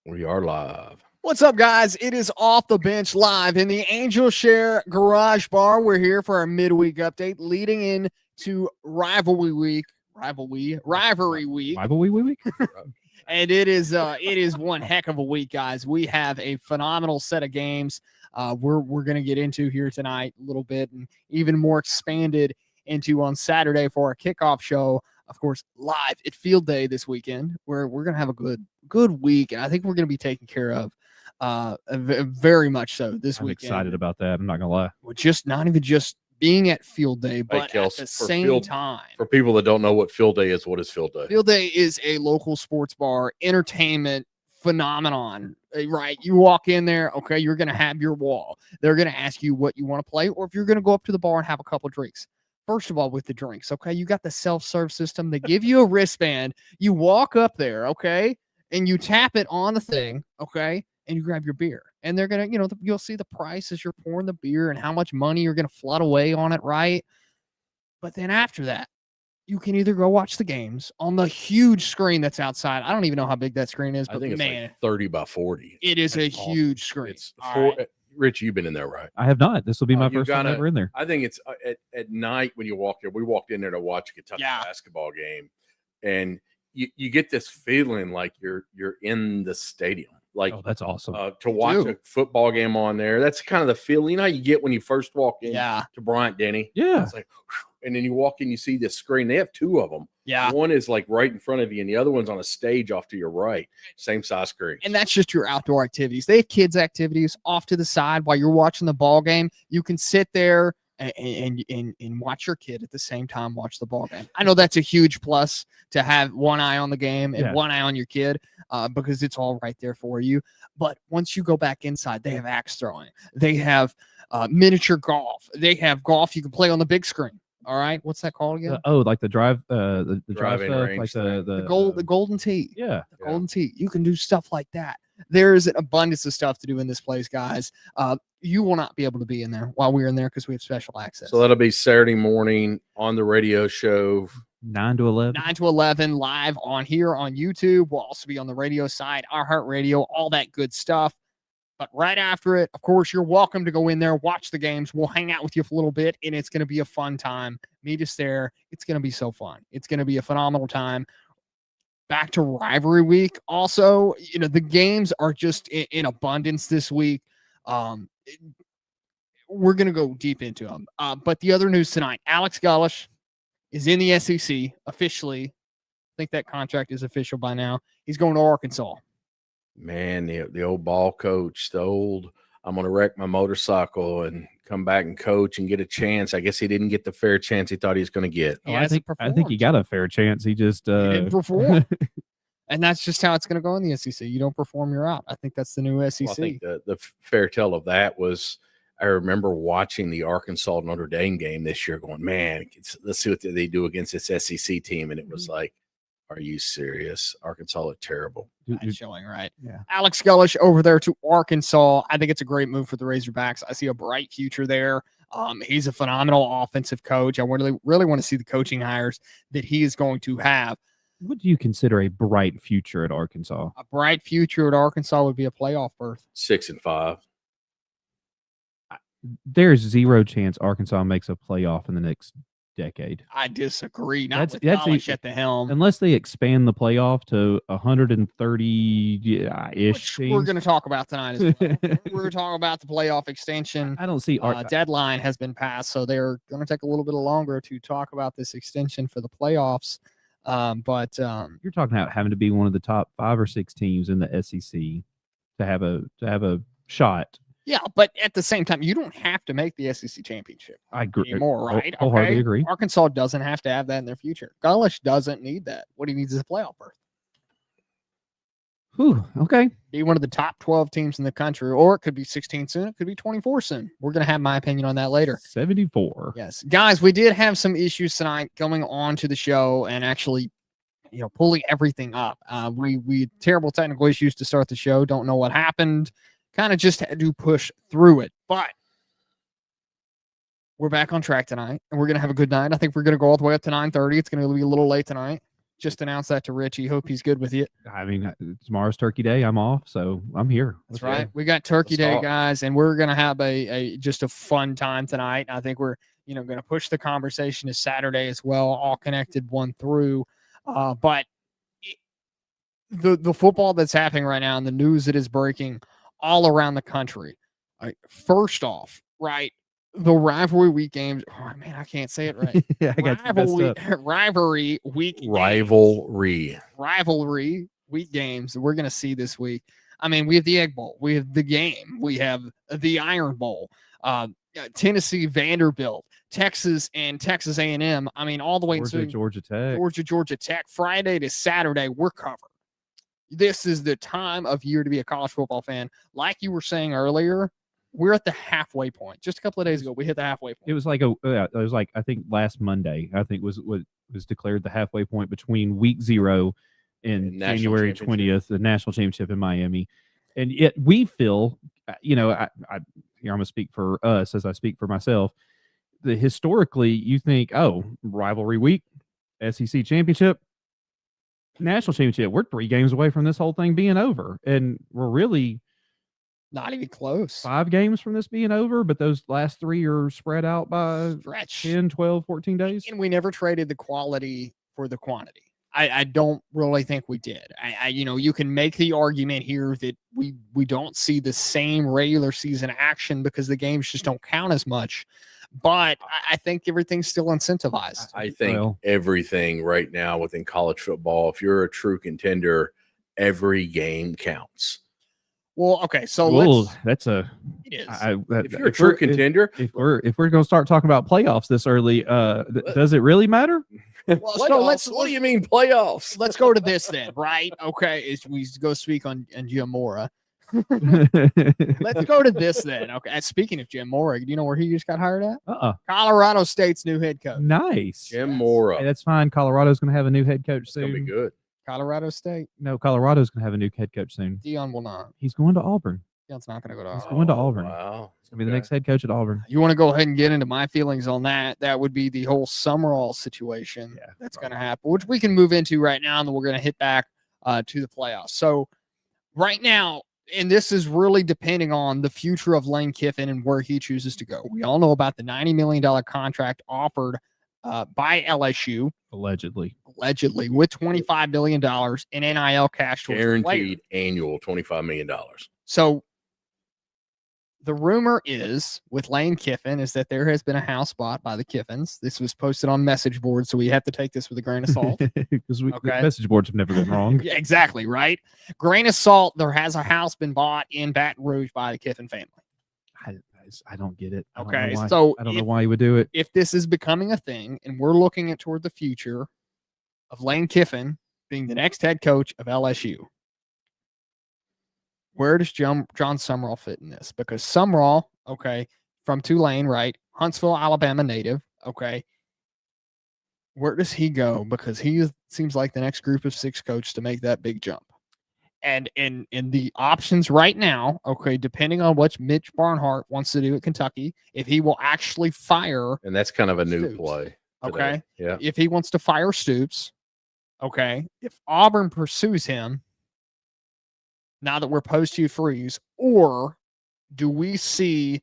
We are live. What's up, guys? It is Off the Bench live in the Angel Share Garage Bar. We're here for our midweek update leading into Rivalry Week. And it is one heck of a week, guys. We have a phenomenal set of games we're going to get into here tonight a little bit, and even more expanded into on Saturday for our kickoff show. Of course, live at Field Day this weekend, where we're going to have a good week, and I think we're going to be taken care of very much so this weekend. I'm excited about that. I'm not going to lie. We're just not even just being at Field Day, but Kelsey, at the same time. For people that don't know what Field Day is, what is Field Day? Field Day is a local sports bar entertainment phenomenon, right? You walk in there, okay, you're going to have your wall. They're going to ask you what you want to play, or if you're going to go up to the bar and have a couple drinks. First of all, with the drinks, okay, you got the self-serve system. They give you a wristband. You walk up there, okay, and you tap it on the thing, okay, and you grab your beer. And they're going to, you'll see the price as you're pouring the beer and how much money you're going to flood away on it, right? But then after that, you can either go watch the games on the huge screen that's outside. I don't even know how big that screen is, but I think it's man, like 30 by 40. It is a huge screen. Rich, you've been in there, right? I have not. This will be my first time ever in there. I think it's at night when you walk there. We walked in there to watch a Kentucky basketball game, and you get this feeling like you're in the stadium. Like, oh, that's awesome. To watch a football game on there. That's kind of the feeling. You know how you get when you first walk in to Bryant Denny? Yeah. It's like, and then you walk in, you see this screen. They have two of them. Yeah. One is like right in front of you, and the other one's on a stage off to your right. Same size screen. And that's just your outdoor activities. They have kids' activities off to the side while you're watching the ball game. You can sit there and watch your kid at the same time watch the ball game. I know that's a huge plus to have one eye on the game and one eye on your kid because it's all right there for you. But once you go back inside, they have axe throwing. They have miniature golf. They have golf you can play on the big screen. All right, what's that called again? Like the drive, the drive stuff, like the golden tee. Yeah, the golden tee. You can do stuff like that. There is an abundance of stuff to do in this place, guys. You will not be able to be in there while we're in there because we have special access. So that'll be Saturday morning on the radio show, 9 to 11. 9 to 11 live on here on YouTube. We'll also be on the radio side, iHeartRadio, all that good stuff. But right after it, of course, you're welcome to go in there, watch the games. We'll hang out with you for a little bit, and it's going to be a fun time. Meet us there. It's going to be so fun. It's going to be a phenomenal time. Back to Rivalry Week. Also, the games are just in abundance this week. We're going to go deep into them. But the other news tonight, Alex Gullish is in the SEC officially. I think that contract is official by now. He's going to Arkansas. Man, the old ball coach, I'm going to wreck my motorcycle and come back and coach and get a chance. I guess he didn't get the fair chance he thought he was going to get. I think he got a fair chance. He just didn't perform. And that's just how it's going to go in the SEC. You don't perform, you're out. I think that's the new SEC. Well, I think the fair tell of that was I remember watching the Arkansas Notre Dame game this year going, man, let's see what they do against this SEC team. And it was like, are you serious? Arkansas looked terrible. Bad showing, right? Yeah. Alex Gullish over there to Arkansas. I think it's a great move for the Razorbacks. I see a bright future there. He's a phenomenal offensive coach. I really want to see the coaching hires that he is going to have. What do you consider a bright future at Arkansas? A bright future at Arkansas would be a playoff berth. 6-5. There's zero chance Arkansas makes a playoff in the next decade. I disagree. Not with Gullish at the helm. Unless they expand the playoff to 130-ish teams. We're going to talk about tonight as well. We're talking about the playoff extension. I don't see deadline has been passed, so they're going to take a little bit longer to talk about this extension for the playoffs. But you're talking about having to be one of the top 5 or 6 teams in the SEC to have a shot. Yeah, but at the same time, you don't have to make the SEC championship. I agree. Anymore, right? I wholeheartedly agree. Arkansas doesn't have to have that in their future. Gullish doesn't need that. What he needs is a playoff berth. Okay. Be one of the top 12 teams in the country, or it could be 16 soon. It could be 24 soon. We're going to have my opinion on that later. 74. Yes. Guys, we did have some issues tonight going on to the show and actually, pulling everything up. We terrible technical issues to start the show. Don't know what happened. Kind of just had to push through it. But we're back on track tonight, and we're going to have a good night. I think we're going to go all the way up to 9:30. It's going to be a little late tonight. Just announced that to Richie. Hope he's good with you. I mean, tomorrow's Turkey Day. I'm off, so I'm here. That's Let's go. right. We got Turkey Let's Day, talk. guys, and we're gonna have just a fun time tonight. I think we're gonna push the conversation to Saturday as well, all connected one through. But the football that's happening right now and the news that is breaking all around the country. First off, right, the rivalry week games. Oh man, I can't say it right. Yeah, I got messed up. Rivalry week rivalry week games that we're going to see this week. I mean, we have the Egg Bowl, we have the game, we have the Iron Bowl, Tennessee, Vanderbilt, Texas, and Texas A&M. I mean, all the way to Georgia Tech. Georgia Tech. Friday to Saturday, we're covered. This is the time of year to be a college football fan. Like you were saying earlier, we're at the halfway point. Just a couple of days ago, we hit the halfway point. It was like I think last Monday. I think was declared the halfway point between week 0 and January 20th, the national championship in Miami, and yet we feel, here I'm gonna speak for us as I speak for myself. Historically, you think, oh, rivalry week, SEC championship, national championship. We're 3 games away from this whole thing being over, and we're really not even close. 5 games from this being over, but those last 3 are spread out by stretch 10, 12, 14 days. And we never traded the quality for the quantity. I don't really think we did. You can make the argument here that we don't see the same regular season action because the games just don't count as much. But I think everything's still incentivized. I think everything right now within college football, if you're a true contender, every game counts. Well, okay, so it is. If you're a true contender, if we're going to start talking about playoffs this early, does it really matter? Well, so what do you mean playoffs? Let's go to this then, right? Okay, we go speak on Jim Mora. Let's go to this then. Okay, and speaking of Jim Mora, do you know where he just got hired at? Colorado State's new head coach. Nice. Jim Mora. Hey, that's fine. Colorado's going to have a new head coach soon. It's going to be good. Colorado State? No, Colorado's going to have a new head coach soon. Dion will not. He's going to Auburn. Dion's not going to go to Auburn. He's going to Auburn. Wow. He's going to be the next head coach at Auburn. You want to go ahead and get into my feelings on that? That would be the whole Summerall situation that's going to happen, which we can move into right now, and then we're going to hit back to the playoffs. So right now, and this is really depending on the future of Lane Kiffin and where he chooses to go. We all know about the $90 million contract offered by LSU. Allegedly, with $25 million in NIL cash. Guaranteed annual $25 million. So the rumor is with Lane Kiffin is that there has been a house bought by the Kiffins. This was posted on message boards, so we have to take this with a grain of salt. Because message boards have never been wrong. Yeah, exactly, right? Grain of salt, there has a house been bought in Baton Rouge by the Kiffin family. I don't get it. I So don't know why you would do it. If this is becoming a thing and we're looking toward the future of Lane Kiffin being the next head coach of LSU, where does John Summerall fit in this? Because Summerall, from Tulane, right? Huntsville, Alabama native, where does he go? Because he seems like the next group of 6 coach to make that big jump. And in the options right now, depending on what Mitch Barnhart wants to do at Kentucky, if he will actually fire, and that's kind of a new Stoops, play. Today. Yeah. If he wants to fire Stoops, if Auburn pursues him, now that we're post-you freeze, or do we see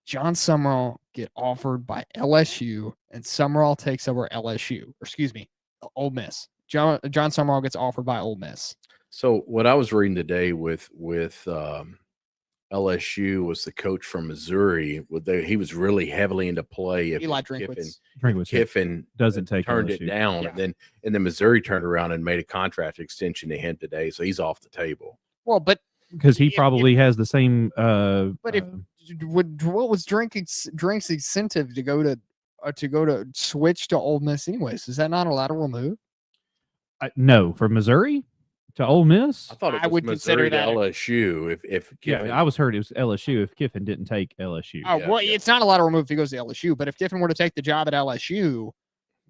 John Summerall get offered by LSU and Summerall takes over Ole Miss? John Summerall gets offered by Ole Miss. So what I was reading today with LSU was the coach from Missouri. He was really heavily into play. If Eli Kiffin doesn't take turned LSU. it down, and then Missouri turned around and made a contract extension to him today, so he's off the table. Well, but because he probably has the same. But what was Drink's incentive to go to switch to Ole Miss anyways? Is that not a lateral move? No, from Missouri to Ole Miss. I thought it was Missouri to LSU. If Kiffin, I was heard it was LSU if Kiffin didn't take LSU. It's not a lateral move if he goes to LSU. But if Kiffin were to take the job at LSU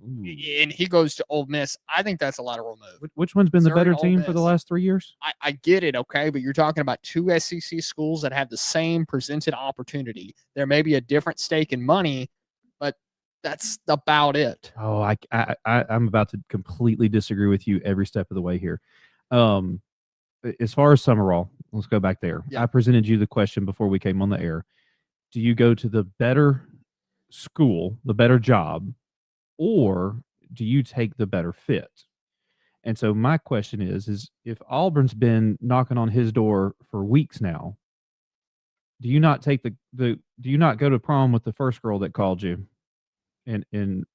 and he goes to Ole Miss, I think that's a lateral move. Which one's been the better Missouri, team for the last 3 years? I get it, but you're talking about 2 SEC schools that have the same presented opportunity. There may be a different stake in money, but That's about it. Oh, I'm about to completely disagree with you every step of the way here. As far as Summerall, let's go back there. Yeah. I presented you the question before we came on the air. Do you go to the better school, the better job, or do you take the better fit? And so my question is if Auburn's been knocking on his door for weeks now, do you not take do you not go to prom with the first girl that called you?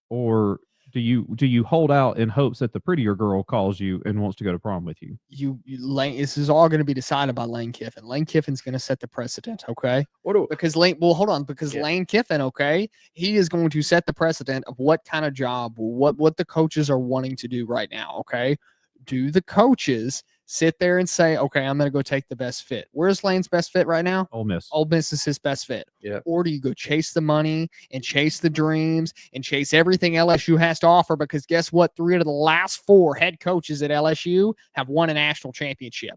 Or do you hold out in hopes that the prettier girl calls you and wants to go to prom with you? This is all going to be decided by Lane Kiffin. Lane Kiffin's going to set the precedent, okay? Lane Kiffin, okay, he is going to set the precedent of what kind of job, what the coaches are wanting to do right now, okay? Do the coaches sit there and say, okay, I'm going to go take the best fit? Where's Lane's best fit right now? Ole Miss. Ole Miss is his best fit. Yeah. Or do you go chase the money and chase the dreams and chase everything LSU has to offer? Because guess what? 3 out of the last 4 head coaches at LSU have won a national championship.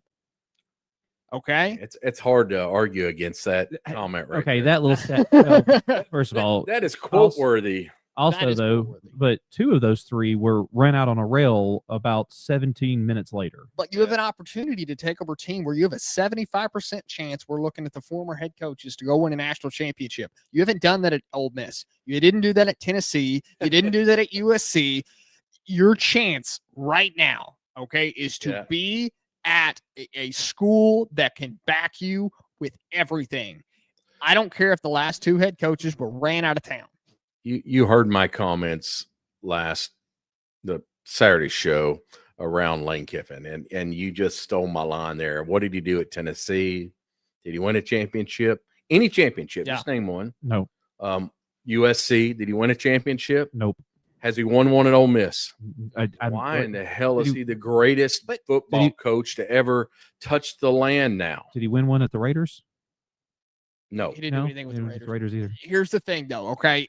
Okay. It's hard to argue against that comment right Okay, there. that little stat. First of all, that is quote worthy. Also, though, but 2 of those 3 were run out on a rail about 17 minutes later. But you have an opportunity to take over a team where you have a 75% chance we're looking at the former head coaches to go win a national championship. You haven't done that at Ole Miss. You didn't do that at Tennessee. You didn't do that at USC. Your chance right now, okay, is to be at a school that can back you with everything. I don't care if the last 2 head coaches were ran out of town. You heard my comments the Saturday show around Lane Kiffin, and you just stole my line there. What did he do at Tennessee? Did he win a championship? Any championship? Yeah. Just name one. No. USC, did he win a championship? Nope. Has he won one at Ole Miss? Why in the hell is he the greatest football coach to ever touch the land now? Did he win one at the Raiders? No. He didn't do anything with the Raiders either. Here's the thing, though, okay?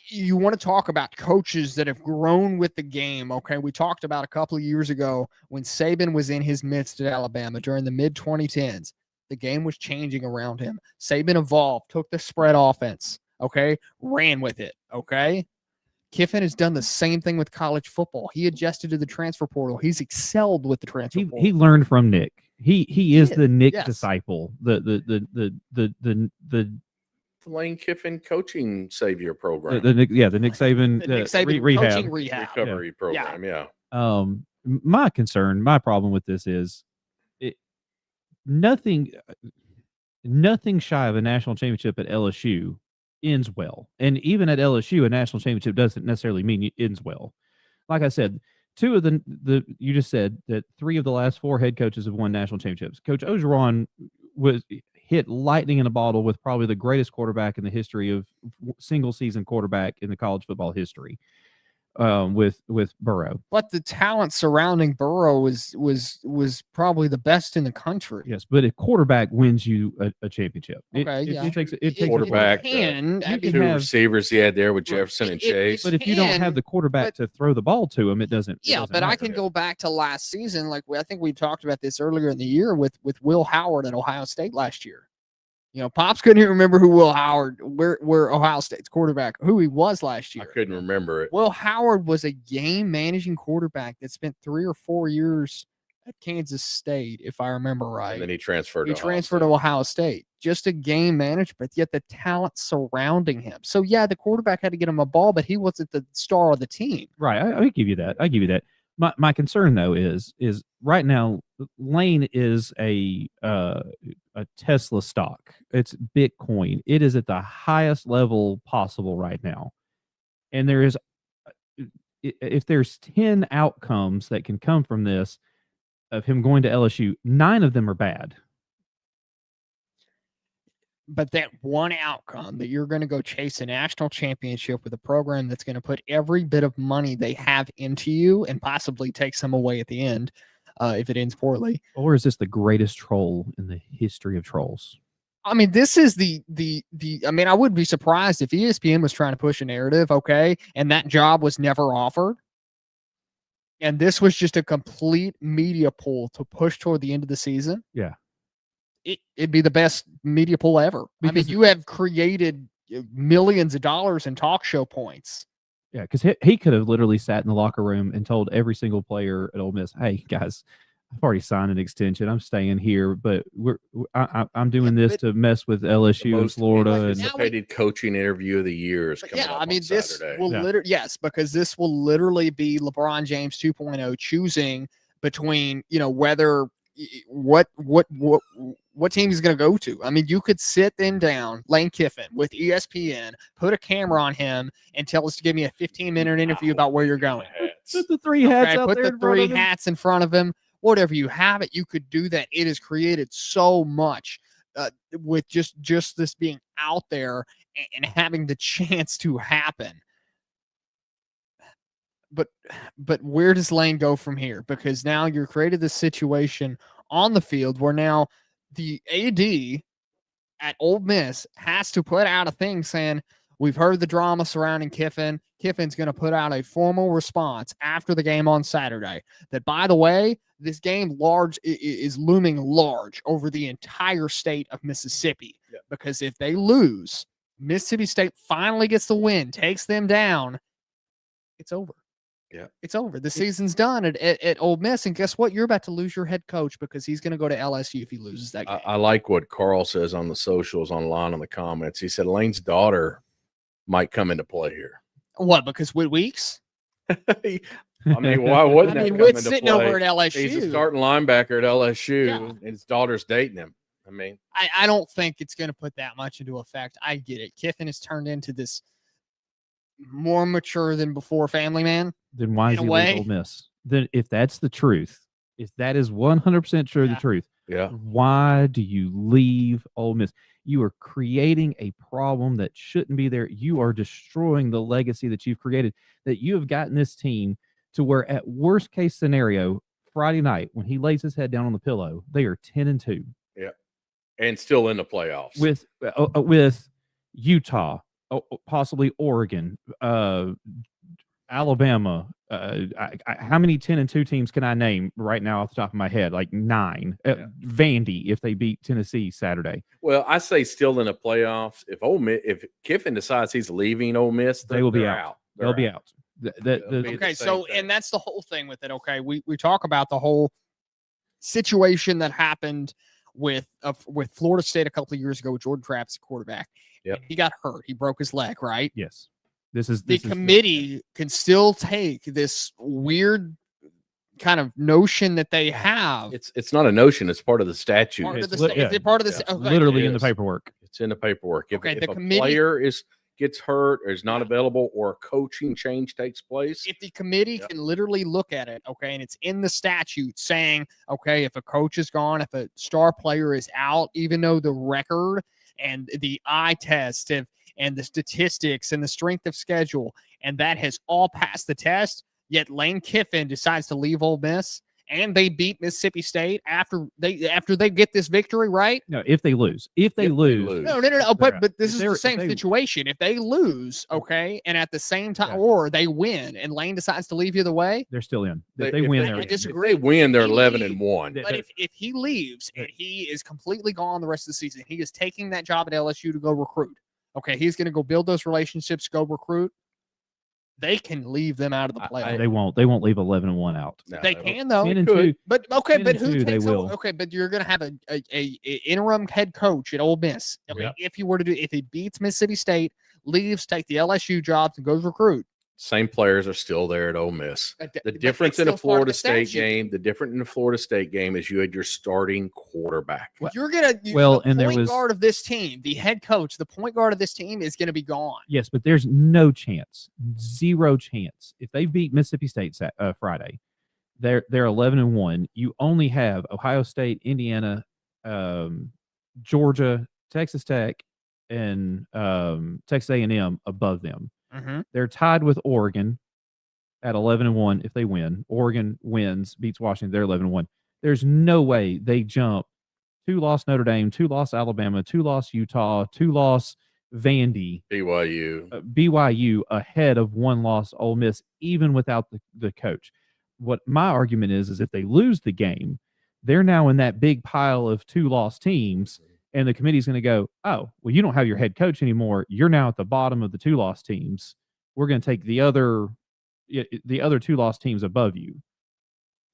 You want to talk about coaches that have grown with the game, okay? We talked about a couple of years ago when Saban was in his midst at Alabama during the mid-2010s. The game was changing around him. Saban evolved, took the spread offense, okay? Ran with it, okay? Kiffin has done the same thing with college football. He adjusted to the transfer portal. He's excelled with the transfer portal. He learned from Nick. He is the Nick disciple. The Lane Kiffin coaching savior program. The Nick Saban, recovery program. Yeah. My problem with this is nothing shy of a national championship at LSU ends well. And even at LSU, a national championship doesn't necessarily mean it ends well. Like I said, 2 of you just said that 3 of the last 4 head coaches have won national championships. Coach Orgeron was hit lightning in a bottle with probably the greatest quarterback in the history of single season quarterback in the college football history, with Burrow. But the talent surrounding Burrow was probably the best in the country. Yes, but a quarterback wins you a championship. Okay, it takes a quarterback. You can 2 receivers he had there with Jefferson and Chase. But if you don't have the quarterback to throw the ball to him, it doesn't. I can go back to last season. Like I think we talked about this earlier in the year with Will Howard at Ohio State last year. You know, Pops couldn't even remember who Will Howard, where Ohio State's quarterback, who he was last year. I couldn't remember it. Will Howard was a game managing quarterback that spent 3 or 4 years at Kansas State, if I remember right. And then he transferred to Ohio State. Just a game manager, but yet the talent surrounding him. So, yeah, the quarterback had to get him a ball, but he wasn't the star of the team. Right. I give you that. My concern, though, is right now Lane is a Tesla stock. It's Bitcoin. It is at the highest level possible right now. And if there's 10 outcomes that can come from this, of him going to LSU, 9 of them are bad. But that one outcome that you're going to go chase a national championship with a program that's going to put every bit of money they have into you and possibly take some away at the end if it ends poorly. Or is this the greatest troll in the history of trolls? I mean, this is I mean, I wouldn't be surprised if ESPN was trying to push a narrative, okay, and that job was never offered. And this was just a complete media pull to push toward the end of the season. Yeah. It'd be the best media pull ever. Because you have created millions of dollars in talk show points. Yeah, because he could have literally sat in the locker room and told every single player at Ole Miss, "Hey guys, I've already signed an extension. I'm staying here, but I'm doing this to mess with LSU and Florida." And anticipated coaching interview of the year is coming up on this Saturday. will literally because this will literally be LeBron James 2.0 choosing between whether what team he's going to go to. I mean, you could sit them down, Lane Kiffin with ESPN, put a camera on him, and tell us to give me a 15-minute interview about where you're going. Put the three hats out put there. The three hats in front of him. Whatever you have it, you could do that. It has created so much with just this being out there and having the chance to happen. But where does Lane go from here? Because now you're created this situation on the field where now the AD at Ole Miss has to put out a thing saying, we've heard the drama surrounding Kiffin. Kiffin's going to put out a formal response after the game on Saturday that, by the way, this game is looming large over the entire state of Mississippi. Yeah. Because if they lose, Mississippi State finally gets the win, takes them down, it's over. Yeah, it's over. The season's done at Ole Miss, and guess what? You're about to lose your head coach because he's going to go to LSU if he loses that game. I like what Carl says on the socials, online, in the comments. He said Lane's daughter might come into play here. What? Because Whit Weeks? I mean, why wouldn't that come Whit's into sitting play? over at LSU. He's a starting linebacker at LSU, and his daughter's dating him. I mean, I don't think it's going to put that much into effect. I get it. Kiffin has turned into this more mature than before family man. Then why is he leaving Ole Miss? Then if that's the truth, if that is 100% true, the truth, why do you leave Ole Miss? You are creating a problem that shouldn't be there. You are destroying the legacy that you've created, that you have gotten this team to where, at worst case scenario, Friday night, when he lays his head down on the pillow, they are 10-2. Yeah. And still in the playoffs. With Utah, possibly Oregon, Alabama. How many 10-2 teams can I name right now off the top of my head? Like 9. Vandy, if they beat Tennessee Saturday. Well, I say still in the playoffs. If Kiffin decides he's leaving Ole Miss, they will be out. They'll be out. Okay, so and that's the whole thing with it. Okay, we talk about the whole situation that happened with Florida State a couple of years ago with Jordan Travis, quarterback. Yep. He got hurt. He broke his leg, right? Yes. The committee can still take this weird kind of notion that they have. It's not a notion. It's part of the statute. Is it part of the okay. Literally in the paperwork. It's in the paperwork. If a player gets hurt or is not available or a coaching change takes place. If the committee can literally look at it, and it's in the statute saying, if a coach is gone, if a star player is out, even though the record and the eye test and the statistics and the strength of schedule, and that has all passed the test, yet Lane Kiffin decides to leave Ole Miss, and they beat Mississippi State after they get this victory, right? No, if they lose. No. But this is the same situation. If they lose, and at the same time, or they win, and Lane decides to leave either way, they're still in. If they win, they're in. If they win, they're 11-1. But if he leaves and he is completely gone the rest of the season, he is taking that job at LSU to go recruit. He's going to go build those relationships, go recruit. They can leave them out of the playoffs. They won't. They won't leave 11-1 out. No, they can though. 10-2. But who takes over? But you're going to have a interim head coach at Ole Miss. If he beats Mississippi State, leaves, take the LSU jobs, and goes recruit. Same players are still there at Ole Miss. The difference in a Florida State game, is you had your starting quarterback. You're gonna the point guard of this team, the head coach, the point guard of this team is going to be gone. Yes, but there's no chance, 0 chance. If they beat Mississippi State Friday, they're 11-1. You only have Ohio State, Indiana, Georgia, Texas Tech, and Texas A&M above them. Mm-hmm. They're tied with Oregon at 11-1 if they win. Oregon wins, beats Washington, they're 11-1. There's no way they jump 2-loss Notre Dame, 2-loss Alabama, 2-loss Utah, 2-loss Vandy, BYU ahead of 1-loss Ole Miss, even without the coach. What my argument is if they lose the game, they're now in that big pile of 2-loss teams, And the committee's going to go, oh, well, you don't have your head coach anymore. You're now at the bottom of the 2-loss teams. We're going to take the other 2-loss teams above you.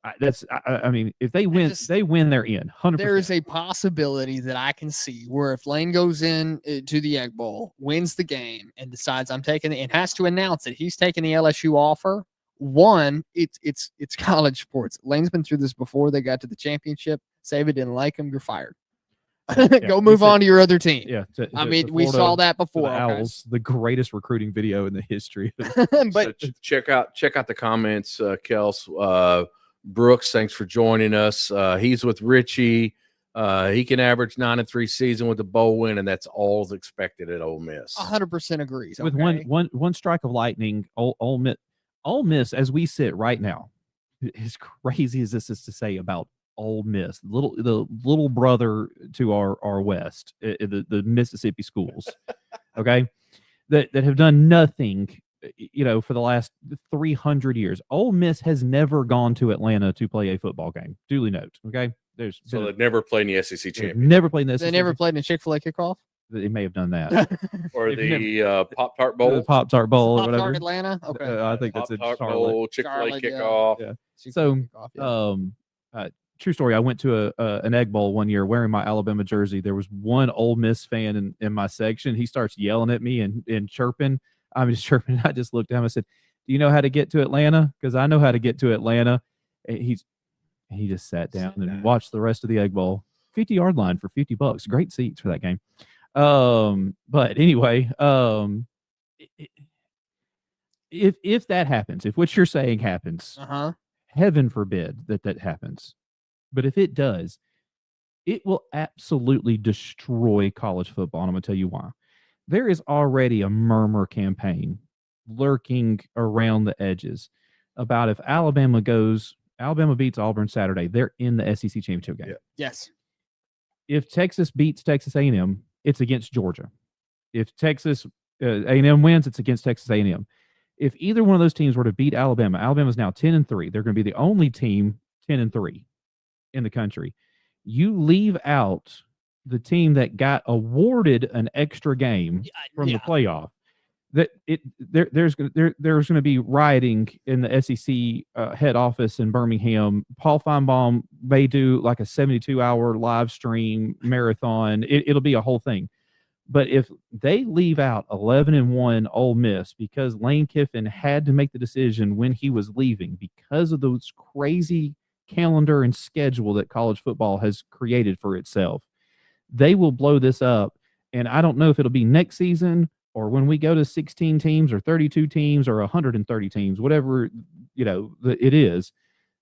I mean, if they win, they win, they're in. 100%. There is a possibility that I can see where if Lane goes in to the Egg Bowl, wins the game, and decides I'm taking it, and has to announce that he's taking the LSU offer. One, it's college sports. Lane's been through this before. They got to the championship. Saban didn't like him. You're fired. Go move on to your other team. Yeah, I mean, we saw that before. The Owls, the greatest recruiting video in the history. But so check out the comments, Kels. Brooks, thanks for joining us. He's with Richie. He can average 9-3 season with a bowl win, and that's all expected at Ole Miss. 100% agrees. With one strike of lightning, Ole Miss, as we sit right now, as crazy as this is to say about Ole Miss, the little brother to our west, the Mississippi schools, okay, that have done nothing, for the last 300 years. Ole Miss has never gone to Atlanta to play a football game. Duly note, okay. So they've never played in the SEC championship. Never played in the SEC. They never played in a Chick-fil-A kickoff. They may have done that, or the Pop-Tart Bowl. The Pop-Tart Bowl, or whatever. Atlanta. Okay, I think that's in Pop-Tart Charlotte. Bowl, Chick-fil-A kickoff. Yeah. So, true story. I went to an Egg Bowl one year wearing my Alabama jersey. There was one Ole Miss fan in my section. He starts yelling at me and chirping. I'm just chirping. I just looked at him. I said, "Do you know how to get to Atlanta? Because I know how to get to Atlanta." And he just sat down and watched the rest of the Egg Bowl. 50-yard line for $50. Great seats for that game. But anyway, if that happens, if what you're saying happens, heaven forbid that happens. But if it does, it will absolutely destroy college football. And I'm going to tell you why. There is already a murmur campaign lurking around the edges about if Alabama beats Auburn Saturday, they're in the SEC championship game. Yeah. Yes. If Texas beats Texas A&M, it's against Georgia. If Texas A&M wins, it's against Texas A&M. If either one of those teams were to beat Alabama, Alabama's now 10-3. They're going to be the only team 10-3 in the country. You leave out the team that got awarded an extra game from the playoff. There's going to be rioting in the SEC head office in Birmingham. Paul Feinbaum may do like a 72-hour live stream marathon. It'll be a whole thing. But if they leave out 11-1 Ole Miss because Lane Kiffin had to make the decision when he was leaving because of those crazy calendar and schedule that college football has created for itself, they will blow this up. And I don't know if it'll be next season or when we go to 16 teams or 32 teams or 130 teams, whatever, it is.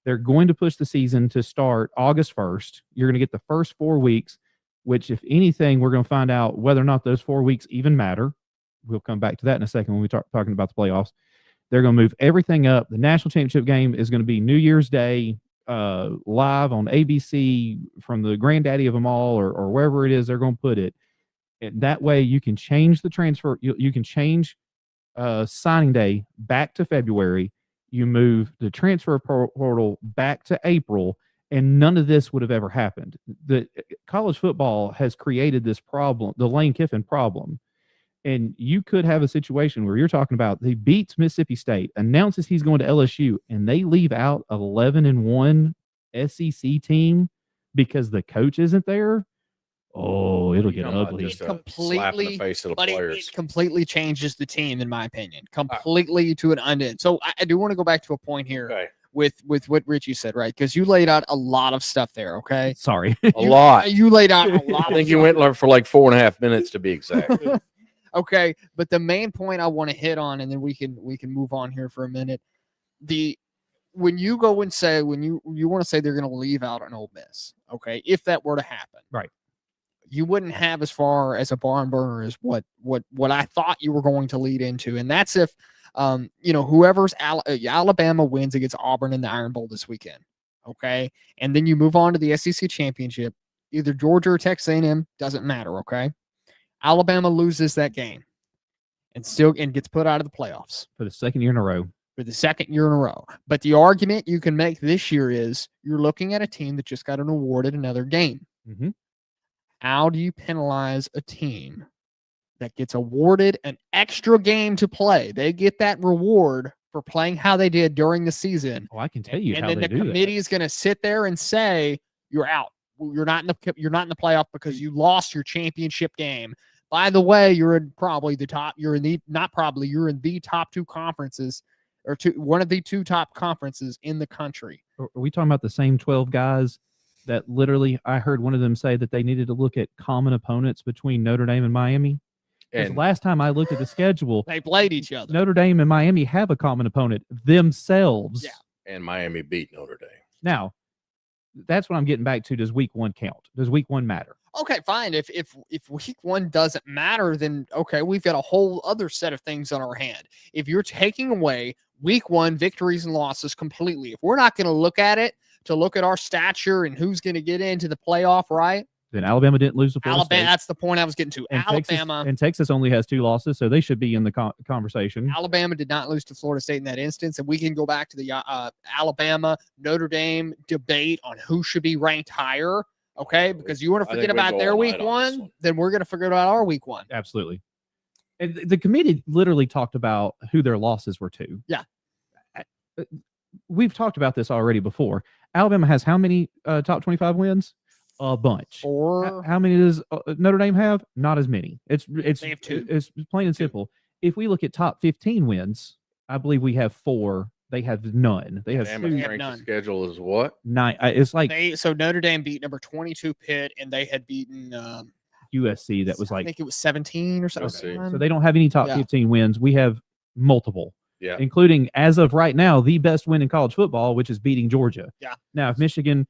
They're going to push the season to start August 1st. You're going to get the first 4 weeks, which, if anything, we're going to find out whether or not those 4 weeks even matter. We'll come back to that in a second when we start talking about the playoffs. They're going to move everything up. The national championship game is going to be New Year's Day, live on ABC from the granddaddy of them all, or wherever it is they're going to put it. And that way you can change the transfer. You can change signing day back to February. You move the transfer portal back to April, and none of this would have ever happened. The college football has created this problem, the Lane Kiffin problem. And you could have a situation where you're talking about he beats Mississippi State, announces he's going to LSU, and they leave out 11-1 SEC team because the coach isn't there. Oh, it'll get ugly. Just slap in the face of the players. It completely changes the team, in my opinion. Completely to an unend. So I do want to go back to a point here with what Richie said, right? Because you laid out a lot of stuff there, okay? Sorry. A lot. You laid out a lot. I think you went for like 4.5 minutes to be exact. Okay, but the main point I want to hit on, and then we can move on here for a minute. When you go and say, when you want to say they're going to leave out an Ole Miss, okay, if that were to happen, right, you wouldn't have as far as a barn burner as what I thought you were going to lead into, and that's if whoever's Alabama wins against Auburn in the Iron Bowl this weekend, okay, and then you move on to the SEC championship, either Georgia or Texas A&M, doesn't matter, okay. Alabama loses that game and gets put out of the playoffs for the second year in a row. But the argument you can make this year is you're looking at a team that just got awarded another game. Mm-hmm. How do you penalize a team that gets awarded an extra game to play? They get that reward for playing how they did during the season. Oh, I can tell you And how then they the do committee is going to sit there and say, you're out. You're not in the playoff because you lost your championship game. By the way, you're in probably the top. You're in the You're in the top two conferences, or one of the two top conferences in the country. Are we talking about the same 12 guys that literally I heard one of them say that they needed to look at common opponents between Notre Dame and Miami? Because last time I looked at the schedule, they played each other. Notre Dame and Miami have a common opponent themselves. Yeah. And Miami beat Notre Dame. Now, that's what I'm getting back to. Does week one count? Does week one matter? Okay, fine. If week one doesn't matter, then okay, we've got a whole other set of things on our hand. If you're taking away week one victories and losses completely, if we're not going to look at it to look at our stature and who's going to get into the playoff, right? Then Alabama didn't lose to Florida State. That's the point I was getting to. And Alabama Texas only has 2 losses, so they should be in the conversation. Alabama did not lose to Florida State in that instance, and we can go back to the Alabama Notre Dame debate on who should be ranked higher. Okay, because you want to forget about their week one, then we're going to forget about our week one. Absolutely. And the committee literally talked about who their losses were to. Yeah. We've talked about this already before. Alabama has how many top 25 wins? A bunch. How many does Notre Dame have? Not as many. They have 2. It's plain and simple. If we look at top 15 wins, I believe we have 4. They have none. They have 2. None. Schedule is what? 9. It's like so Notre Dame beat number 22 Pitt, and they had beaten USC. That was I think it was 17 or something. So they don't have any top 15 wins. We have multiple. Yeah. Including, as of right now, the best win in college football, which is beating Georgia. Yeah. Now, if Michigan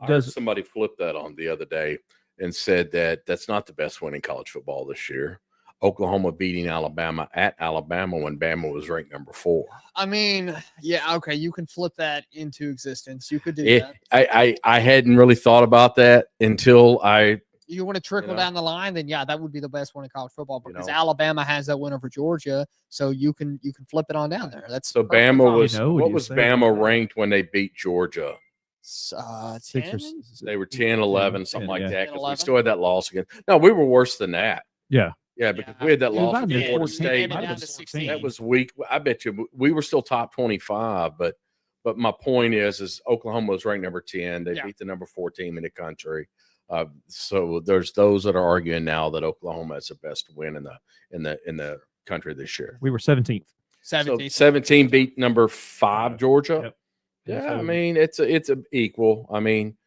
does, somebody flipped that on the other day and said that that's not the best win in college football this year. Oklahoma beating Alabama at Alabama when Bama was ranked number 4. I mean, yeah, okay, you can flip that into existence. You could do that. I hadn't really thought about that until you want to trickle down the line, then yeah, that would be the best one in college football because Alabama has that win over Georgia, so you can flip it on down there. That's so Bama was what was Bama ranked when they beat Georgia? 10? They were 10, 11, something like that. Because we still had that loss again. No, we were worse than that. Yeah. Yeah, because we had that loss against Florida State. That was weak. I bet you we were still top 25, but my point is Oklahoma was ranked number 10. They beat the number 4 team in the country. So there's those that are arguing now that Oklahoma is the best win in the country this year. We were 17th. 17 beat number 5 Georgia. Yep. Yeah, I mean it's a equal. I mean,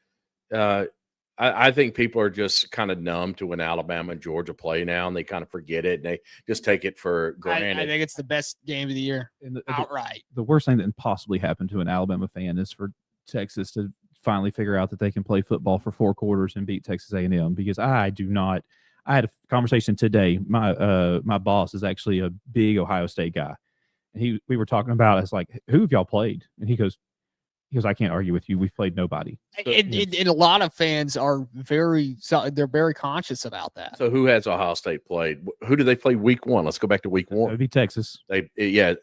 I think people are just kind of numb to when Alabama and Georgia play now, and they kind of forget it and they just take it for granted. I think it's the best game of the year outright. The worst thing that can possibly happen to an Alabama fan is for Texas to finally figure out that they can play football for 4 quarters and beat Texas A&M, because I do not. I had a conversation today. My boss is actually a big Ohio State guy, and we were talking about, it's like, who have y'all played? And he goes, I can't argue with you. We've played nobody. And a lot of fans are very conscious about that. So who has Ohio State played? Who do they play week 1? Let's go back to week 1. It would be Texas.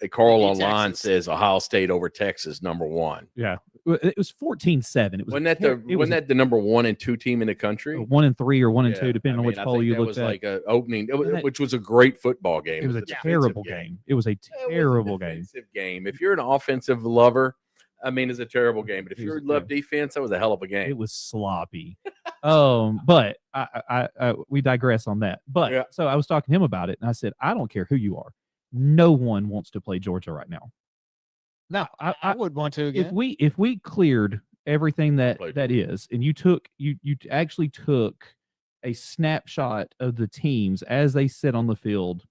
Carl online says Ohio State over Texas, number 1. Yeah. It was 14-7. It was wasn't that the number 1 and 2 team in the country? 1 and 3 or 1 and 2, depending on which poll you looked at. It was like an opening, which was a great football game. It was a terrible game. It was a terrible game. If you're an offensive lover, I mean, it's a terrible game. But if you love defense, that was a hell of a game. It was sloppy. But we digress on that. But so I was talking to him about it, and I said, I don't care who you are. No one wants to play Georgia right now. No, I would want to again. If we cleared everything that is, and you actually took a snapshot of the teams as they sit on the field,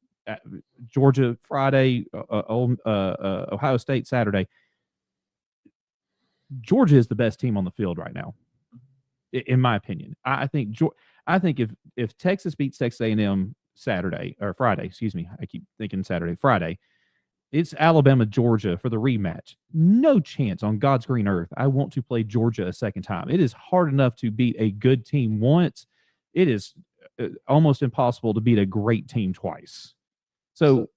Georgia Friday, Ohio State Saturday. Georgia is the best team on the field right now, in my opinion. I think if Texas beats Texas A&M Friday, excuse me, I keep thinking Friday, it's Alabama Georgia for the rematch. No chance on God's green earth I want to play Georgia a second time. It is hard enough to beat a good team once. It is almost impossible to beat a great team twice. So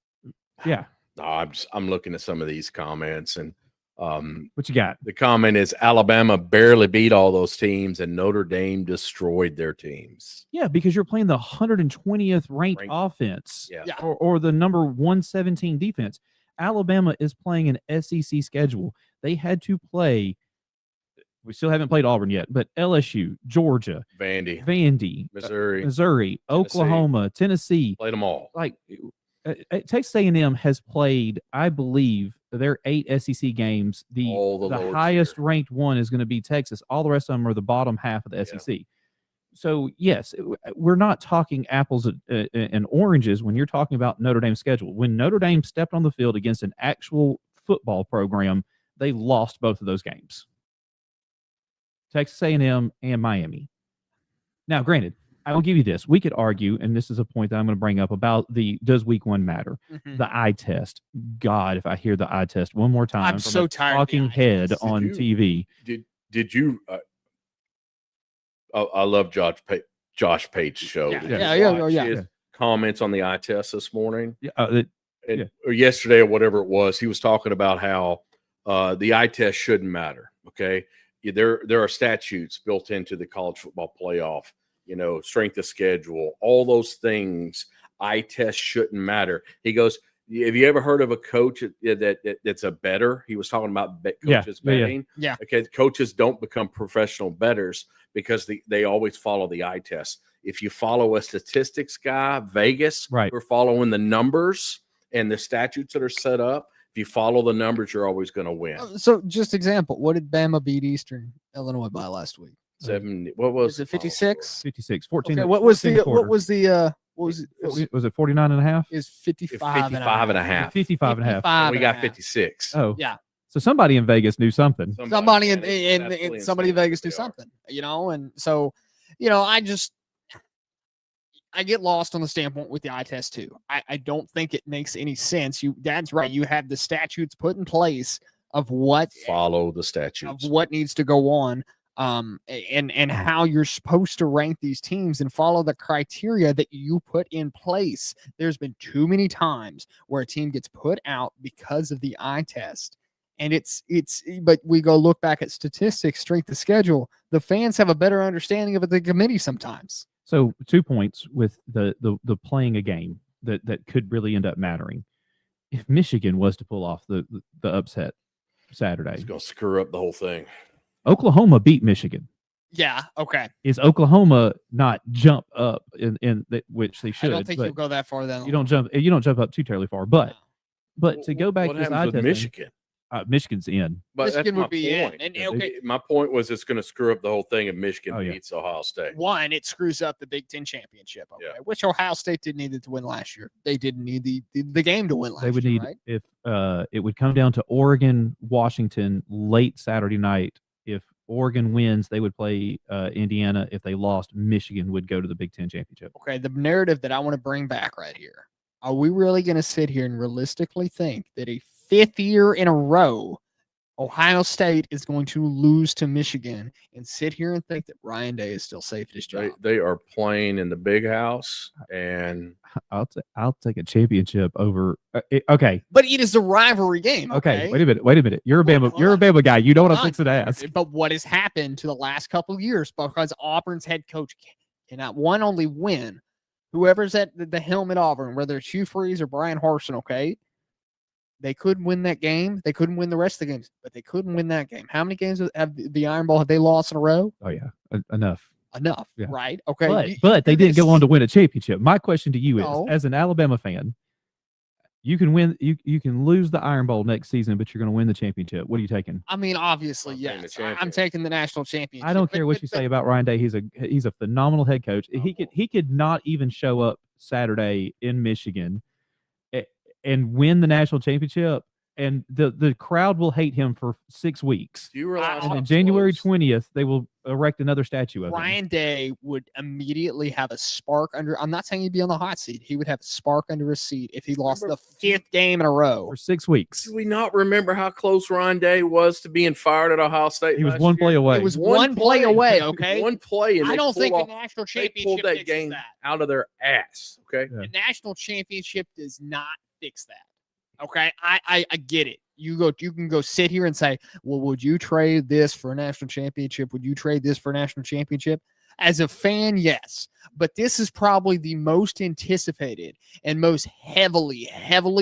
yeah. No, I'm looking at some of these comments, and What you got? The comment is Alabama barely beat all those teams, and Notre Dame destroyed their teams. Yeah, because you're playing the 120th ranked offense, Yeah. or the number 117 defense. Alabama is playing an SEC schedule. They had to play. We still haven't played Auburn yet, but LSU, Georgia, Vandy, Missouri, Oklahoma, Tennessee. Played them all. Like Texas A&M has played, I believe, their 8 SEC games. The highest ranked one is going to be Texas. All the rest of them are the bottom half of the SEC. So, yes, we're not talking apples and oranges when you're talking about Notre Dame's schedule. When Notre Dame stepped on the field against an actual football program, they lost both of those games. Texas A&M and Miami. Now, granted, I will give you this. We could argue, and this is a point that I'm going to bring up about does week 1 matter? Mm-hmm. The eye test. God, if I hear the eye test one more time, I'm so tired. Talking head on TV. Did you? I love Josh Page's show. Yeah. His comments on the eye test this morning. Or yesterday or whatever it was. He was talking about how the eye test shouldn't matter. Okay. There are statutes built into the college football playoff, strength of schedule, all those things. Eye test shouldn't matter. He goes, have you ever heard of a coach that's a bettor? He was talking about coaches betting. Yeah. Okay. Coaches don't become professional bettors because they always follow the eye test. If you follow a statistics guy, Vegas, we're following the numbers and the statutes that are set up. If you follow the numbers, you're always going to win. So, just example, what did Bama beat Eastern Illinois by last week? 70. What was it? 56. 56. 14. Okay, what was it? Was it 49 and a half? Is 55 and a half. 55 and a half. We got 56. Oh, yeah. So somebody in Vegas knew something. Somebody in Vegas knew something. And so, I get lost on the standpoint with the eye test too. I don't think it makes any sense. Dad's right. You have the statutes put in place of what follow the statutes of what needs to go on, and how you're supposed to rank these teams and follow the criteria that you put in place. There's been too many times where a team gets put out because of the eye test. And but we go look back at statistics, strength of schedule. The fans have a better understanding of it than the committee sometimes. So 2 points with the playing a game that could really end up mattering. If Michigan was to pull off the upset Saturday, it's going to screw up the whole thing. Oklahoma beat Michigan. Yeah. Okay. Is Oklahoma not jump up in which they should? I don't think you'll go that far. Then you don't jump up too terribly far. But to go back what to this happens with Michigan. Michigan's in. But Michigan would be point. in. And, okay. My point was it's going to screw up the whole thing if Michigan beats Ohio State. One, it screws up the Big Ten championship, which Ohio State didn't need to win last year. They didn't need the game to win last year. They would need, right? if it would come down to Oregon, Washington late Saturday night. If Oregon wins, they would play Indiana. If they lost, Michigan would go to the Big Ten championship. Okay, the narrative that I want to bring back right here. Are we really going to sit here and realistically think that a 5th year in a row Ohio State is going to lose to Michigan and sit here and think that Ryan Day is still safe at his job? They are playing in the big house, and I'll take a championship over. Okay, but it is a rivalry game. Okay, wait a minute. You're a Bama guy. You know what I'm fixing to ask. But what has happened to the last couple of years because Auburn's head coach cannot only win. Whoever's at the helm at Auburn, whether it's Hugh Freeze or Brian Harsin, okay. They couldn't win that game. They couldn't win the rest of the games, but they couldn't win that game. How many games have the Iron Bowl have they lost in a row? Oh yeah, enough, yeah. Right? Okay, but they didn't go on to win a championship. My question to you is, as an Alabama fan, you can win. You can lose the Iron Bowl next season, but you're going to win the championship. What are you taking? I mean, obviously, yes. I'm taking the national championship. I don't care what you say about Ryan Day. He's a phenomenal head coach. He could not even show up Saturday in Michigan and win the national championship, and the crowd will hate him for 6 weeks. Do you realize? And on January 20th, they will erect another statue of him. Ryan Day would immediately have a spark under. I'm not saying he'd be on the hot seat. He would have a spark under his seat if he lost the 5th game in a row for 6 weeks. Do we not remember how close Ryan Day was to being fired at Ohio State? He was one play away. It was one play away. Okay, one play, and I don't think the national championship they pulled that game out of their ass. Okay, the national championship does not fix that. Okay, I get it. You can go sit here and say, well, would you trade this for a national championship? Would you trade this for a national championship? As a fan, yes. But this is probably the most anticipated and most heavily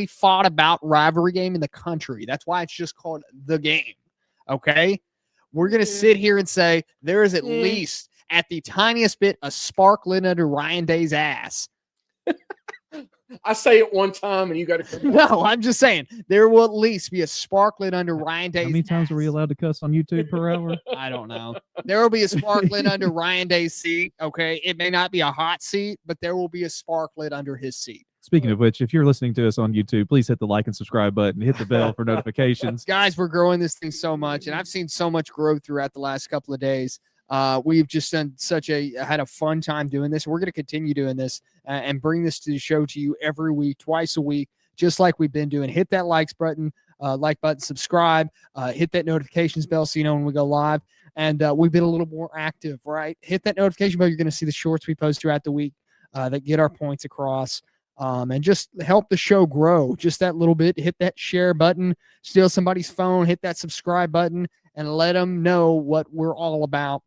fought about rivalry game in the country. That's why it's just called the game. Okay? We're going to sit here and say there is at least, at the tiniest bit, a spark lit under Ryan Day's ass. I say it one time and you got to come. No, I'm just saying there will at least be a spark lit under Ryan Day's ass. How many times are we allowed to cuss on YouTube per hour? I don't know. There will be a spark lit under Ryan Day's seat. Okay. It may not be a hot seat, but there will be a spark lit under his seat. Speaking of which, if you're listening to us on YouTube, please hit the like and subscribe button. Hit the bell for notifications. Guys, we're growing this thing so much, and I've seen so much growth throughout the last couple of days. We've just had a fun time doing this. We're going to continue doing this and bring this to the show to you every week, twice a week, just like we've been doing. Hit that like button, subscribe, hit that notifications bell so you know when we go live. And we've been a little more active, right? Hit that notification bell. You're going to see the shorts we post throughout the week that get our points across. And just help the show grow just that little bit. Hit that share button, steal somebody's phone, hit that subscribe button, and let them know what we're all about.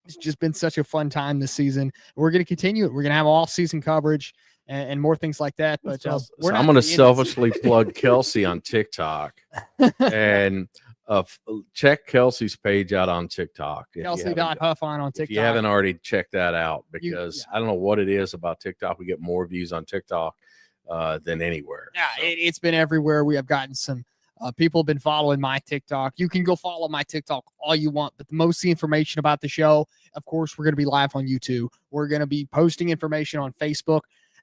It's just been such a fun time this season. We're going to continue it. We're going to have all season coverage and more things like that. But so I'm going to selfishly plug Kelsey on TikTok and check Kelsey's page out on TikTok. Kelsey.Huffon on TikTok. If you haven't already checked that out, because I don't know what it is about TikTok. We get more views on TikTok than anywhere. Yeah, so. It's been everywhere. We have gotten some people have been following my TikTok. You can go follow my TikTok all you want, but most of the information about the show, of course, we're going to be live on YouTube. We're going to be posting information on Facebook.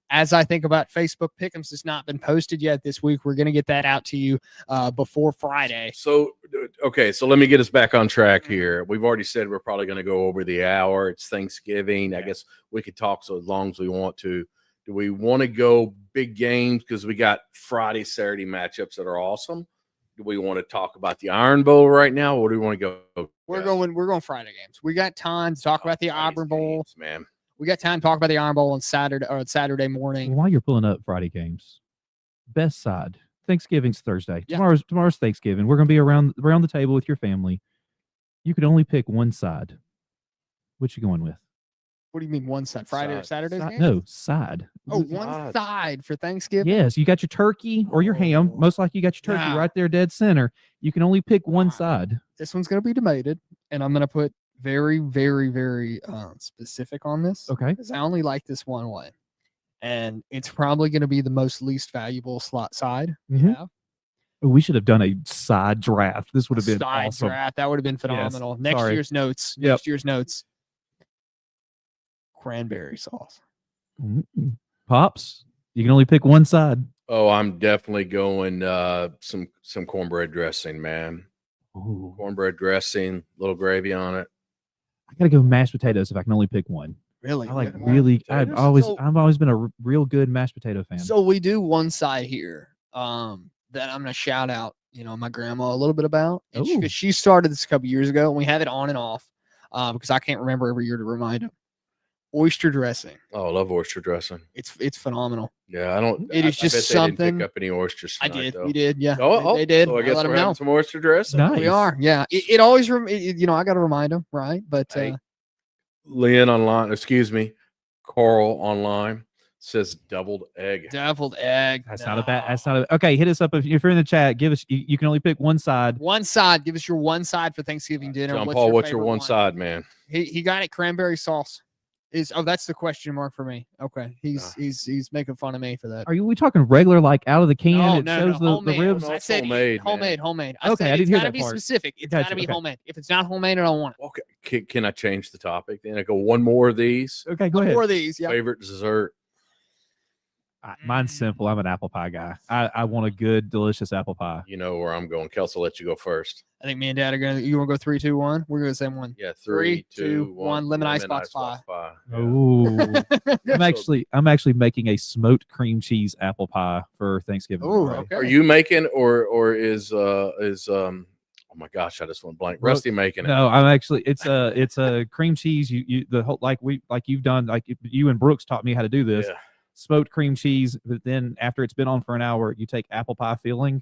As I think about Facebook Pick'ems has not been posted yet this week. We're going to get that out to you before Friday. So let me get us back on track here. We've already said we're probably going to go over the hour. It's Thanksgiving. I guess we could talk so as long as we want to. Do we want to go big games because we got Friday, Saturday matchups that are awesome? Do we want to talk about the Iron Bowl right now, or do we want to go? We're going Friday games. We got time to talk about the Auburn Bowl, games, man. We got time to talk about the Iron Bowl on Saturday morning. While you're pulling up Friday games, best side. Thanksgiving's Thursday. Yeah. Tomorrow's Thanksgiving. We're going to be around the table with your family. You could only pick one side. What you going with? What do you mean one side? Friday or Saturday? No, side. Oh, one side for Thanksgiving? Yes, you got your turkey or your ham. Most likely you got your turkey right there dead center. You can only pick one side. This one's going to be debated, and I'm going to put very, very, very specific on this. Okay. Because I only like this one way. And it's probably going to be the most least valuable slot side we have. We should have done a side draft. This would have been awesome. Draft. That would have been phenomenal. Yes. Next year's notes. Next year's notes. Cranberry sauce. Pops, you can only pick one side. Oh, I'm definitely going some cornbread dressing, man. Ooh. Cornbread dressing, little gravy on it. I gotta go mashed potatoes if I can only pick one. Really? I've always been a real good mashed potato fan. So we do one side here that I'm gonna shout out, my grandma a little bit about. And she started this a couple years ago, and we have it on and off because I can't remember every year to remind them. Oyster dressing. Oh, I love oyster dressing. It's phenomenal. Yeah, I don't. It is just something. They didn't pick up any oysters tonight, I did. Though. We did. Yeah. Oh, they did. So I guess we're having some oyster dressing. Nice. We are. Yeah. It always. I got to remind them, right? But Lynn online. Excuse me, Carl online says deviled egg. Deviled egg. That's not a bad. That's not a. Okay, hit us up if you're in the chat. Give us. You can only pick one side. One side. Give us your one side for Thanksgiving dinner. John Paul, what's your one side, man? He got it. Cranberry sauce. That's the question mark for me. Okay, he's making fun of me for that. Are we talking regular, like out of the can? No, shows the ribs. I said homemade. Homemade. Okay, I didn't hear that part. It's got to be specific. It's got to be homemade. If it's not homemade, I don't want it. Okay, can I change the topic? Then I go one more of these. Okay, go ahead. One more of these. Yeah. Favorite dessert. Mine's simple. I'm an apple pie guy. I want a good, delicious apple pie. You know where I'm going. Kelsey, I'll let you go first. I think me and Dad are going to. You want to go 3, 2, 1? We're going to the same one. Yeah, 3, 2, 1. Lemon icebox pie. Yeah. Oh, I'm actually making a smoked cream cheese apple pie for Thanksgiving. Oh, okay. Are you making or is oh my gosh, I just went blank. Rusty making it. No, I'm actually. It's a cream cheese. You the whole like you've done like you and Brooks taught me how to do this. Yeah. Smoked cream cheese, but then after it's been on for an hour, you take apple pie filling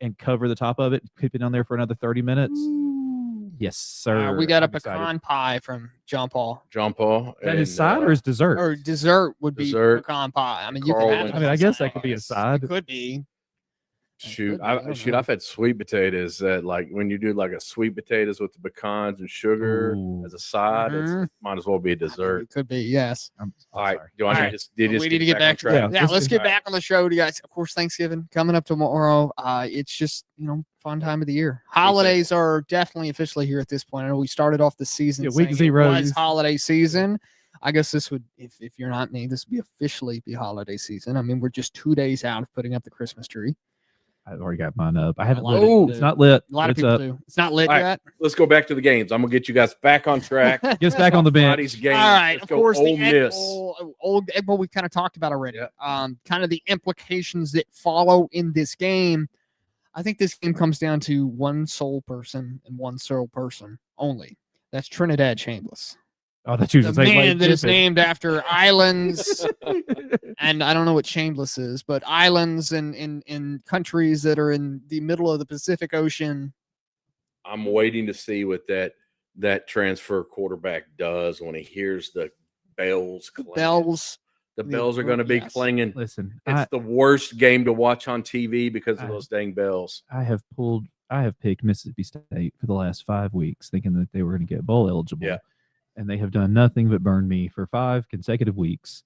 and cover the top of it, keep it on there for another 30 minutes. Yes, sir. We got a I'm excited. pecan pie from John Paul. John Paul. Is that his side or his dessert? Or dessert would be Dessert. pecan pie. I mean, Carl you can have went- it. I mean, I on guess side. that could be a side. It could be. Shoot, I don't know. I've had sweet potatoes that like when you do like a sweet potatoes with the pecans and sugar Ooh. as a side, Mhm. it might as well be a dessert. It could be, yes. I'm All right, sorry. do I All need right. to just, did We just need to get back to on track? Yeah, let's get All back on the show, you guys. Of course, Thanksgiving coming up tomorrow. It's just fun time of the year. Holidays are definitely officially here at this point. I know we started off the season Yeah, week saying zero it was is- holiday season. I guess this would, if you're not me, this would be officially be holiday season. I mean, we're just 2 days out of putting up the Christmas tree. I've already got mine up. I haven't lot lit of it. It's not lit. A lot of It's people up. do. It's not lit All right. yet. Let's go back to the games. I'm gonna get you guys back on track. Get us back on the bench. Friday's games. All right, Let's of go course, Ole the Egg Miss. Bowl, old Egg Bowl we kind of talked about already. Yeah. Kind of the implications that follow in this game. I think this game comes down to one sole person and one sole person only. That's Trinidad Chambliss, Oh, that you the was say man that is Kiffin. named after islands. And I don't know what Chambliss is, but islands in countries that are in the middle of the Pacific Ocean. I'm waiting to see what that transfer quarterback does when he hears the bells clanging. Bells. The bells are going to be Yes. clanging. Listen, It's the worst game to watch on TV because of I- those dang bells. I have picked Mississippi State for the last 5 weeks, thinking that they were going to get bowl eligible. Yeah. And they have done nothing but burn me for 5 consecutive weeks.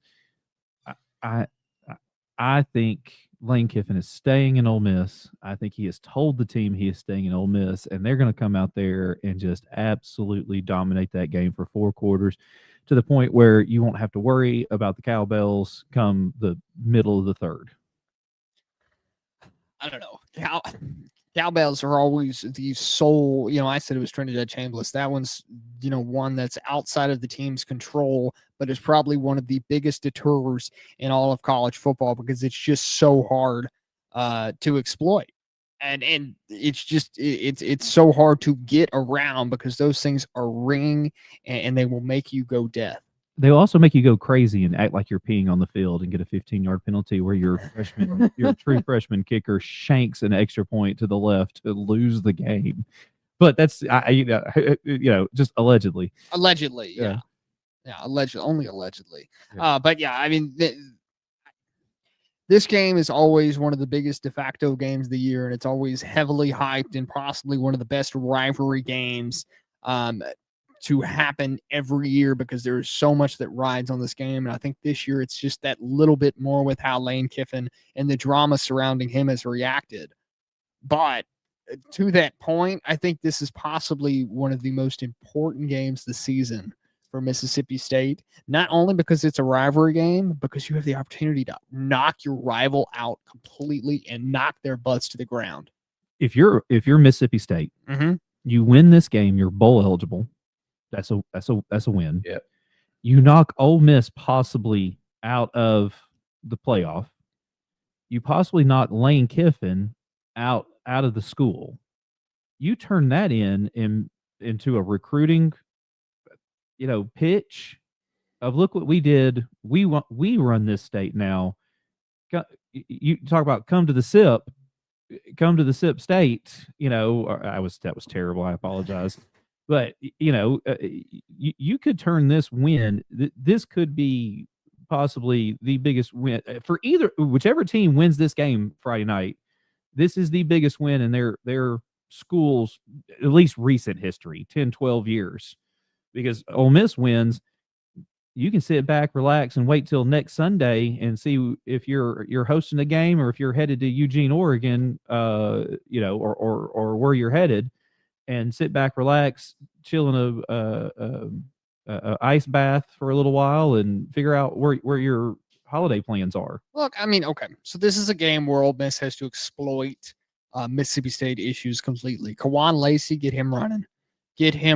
I think Lane Kiffin is staying in Ole Miss. I think he has told the team he is staying in Ole Miss, and they're going to come out there and just absolutely dominate that game for 4 quarters, to the point where you won't have to worry about the cowbells come the middle of the third. I don't know. Cowbells are always the sole, I said it was Trinidad Chambliss. That one's, one that's outside of the team's control, but is probably one of the biggest deterrers in all of college football because it's just so hard to exploit. And it's just, it's so hard to get around because those things are ringing and they will make you go deaf. They'll also make you go crazy and act like you're peeing on the field and get a 15-yard penalty where your true freshman kicker shanks an extra point to the left to lose the game. But that's just allegedly. Allegedly, yeah. Only allegedly. Yeah. But yeah, I mean, this game is always one of the biggest de facto games of the year, and it's always heavily hyped and possibly one of the best rivalry games to happen every year because there's so much that rides on this game. And I think this year it's just that little bit more with how Lane Kiffin and the drama surrounding him has reacted. But to that point, I think this is possibly one of the most important games this season for Mississippi State, not only because it's a rivalry game, because you have the opportunity to knock your rival out completely and knock their butts to the ground. If you're Mississippi State, you win this game, you're bowl eligible. That's a win. Yep. You knock Ole Miss possibly out of the playoff. You possibly knock Lane Kiffin out of the school. You turn that into a recruiting, pitch of look what we did. We run this state now. You talk about come to the SIP state. That was terrible. I apologize. But you could turn this win. This could be possibly the biggest win for whichever team wins this game Friday night. This is the biggest win in their school's at least recent history, 10, 12 years. Because Ole Miss wins, you can sit back, relax, and wait till next Sunday and see if you're hosting a game or if you're headed to Eugene, Oregon, or where you're headed. And sit back, relax, chill in a ice bath for a little while, and figure out where your holiday plans are. Look, I mean, okay, so this is a game where Ole Miss has to exploit Mississippi State issues completely. Kawan Lacey, get him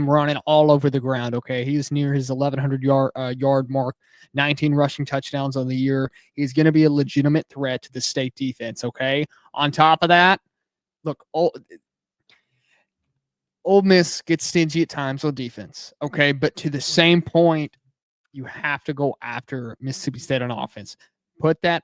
running all over the ground. Okay, he's near his 1,100 yard mark, 19 rushing touchdowns on the year. He's going to be a legitimate threat to the state defense. Okay, on top of that, look, Ole Miss gets stingy at times on defense, okay? But to the same point, you have to go after Mississippi State on offense. put that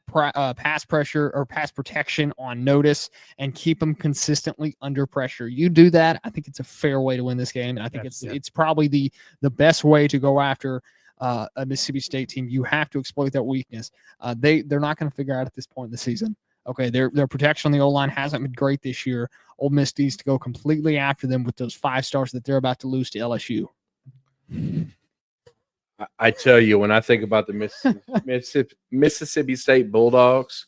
pass pressure or pass protection on notice and keep them consistently under pressure. You do that, I think it's a fair way to win this game, and I think it's probably the best way to go after a Mississippi State team. You have to exploit that weakness. They're not going to figure out at this point in the season. Okay, their protection on the O-line hasn't been great this year. Ole Miss needs to go completely after them with those 5 stars that they're about to lose to LSU. I tell you, when I think about the Mississippi State Bulldogs,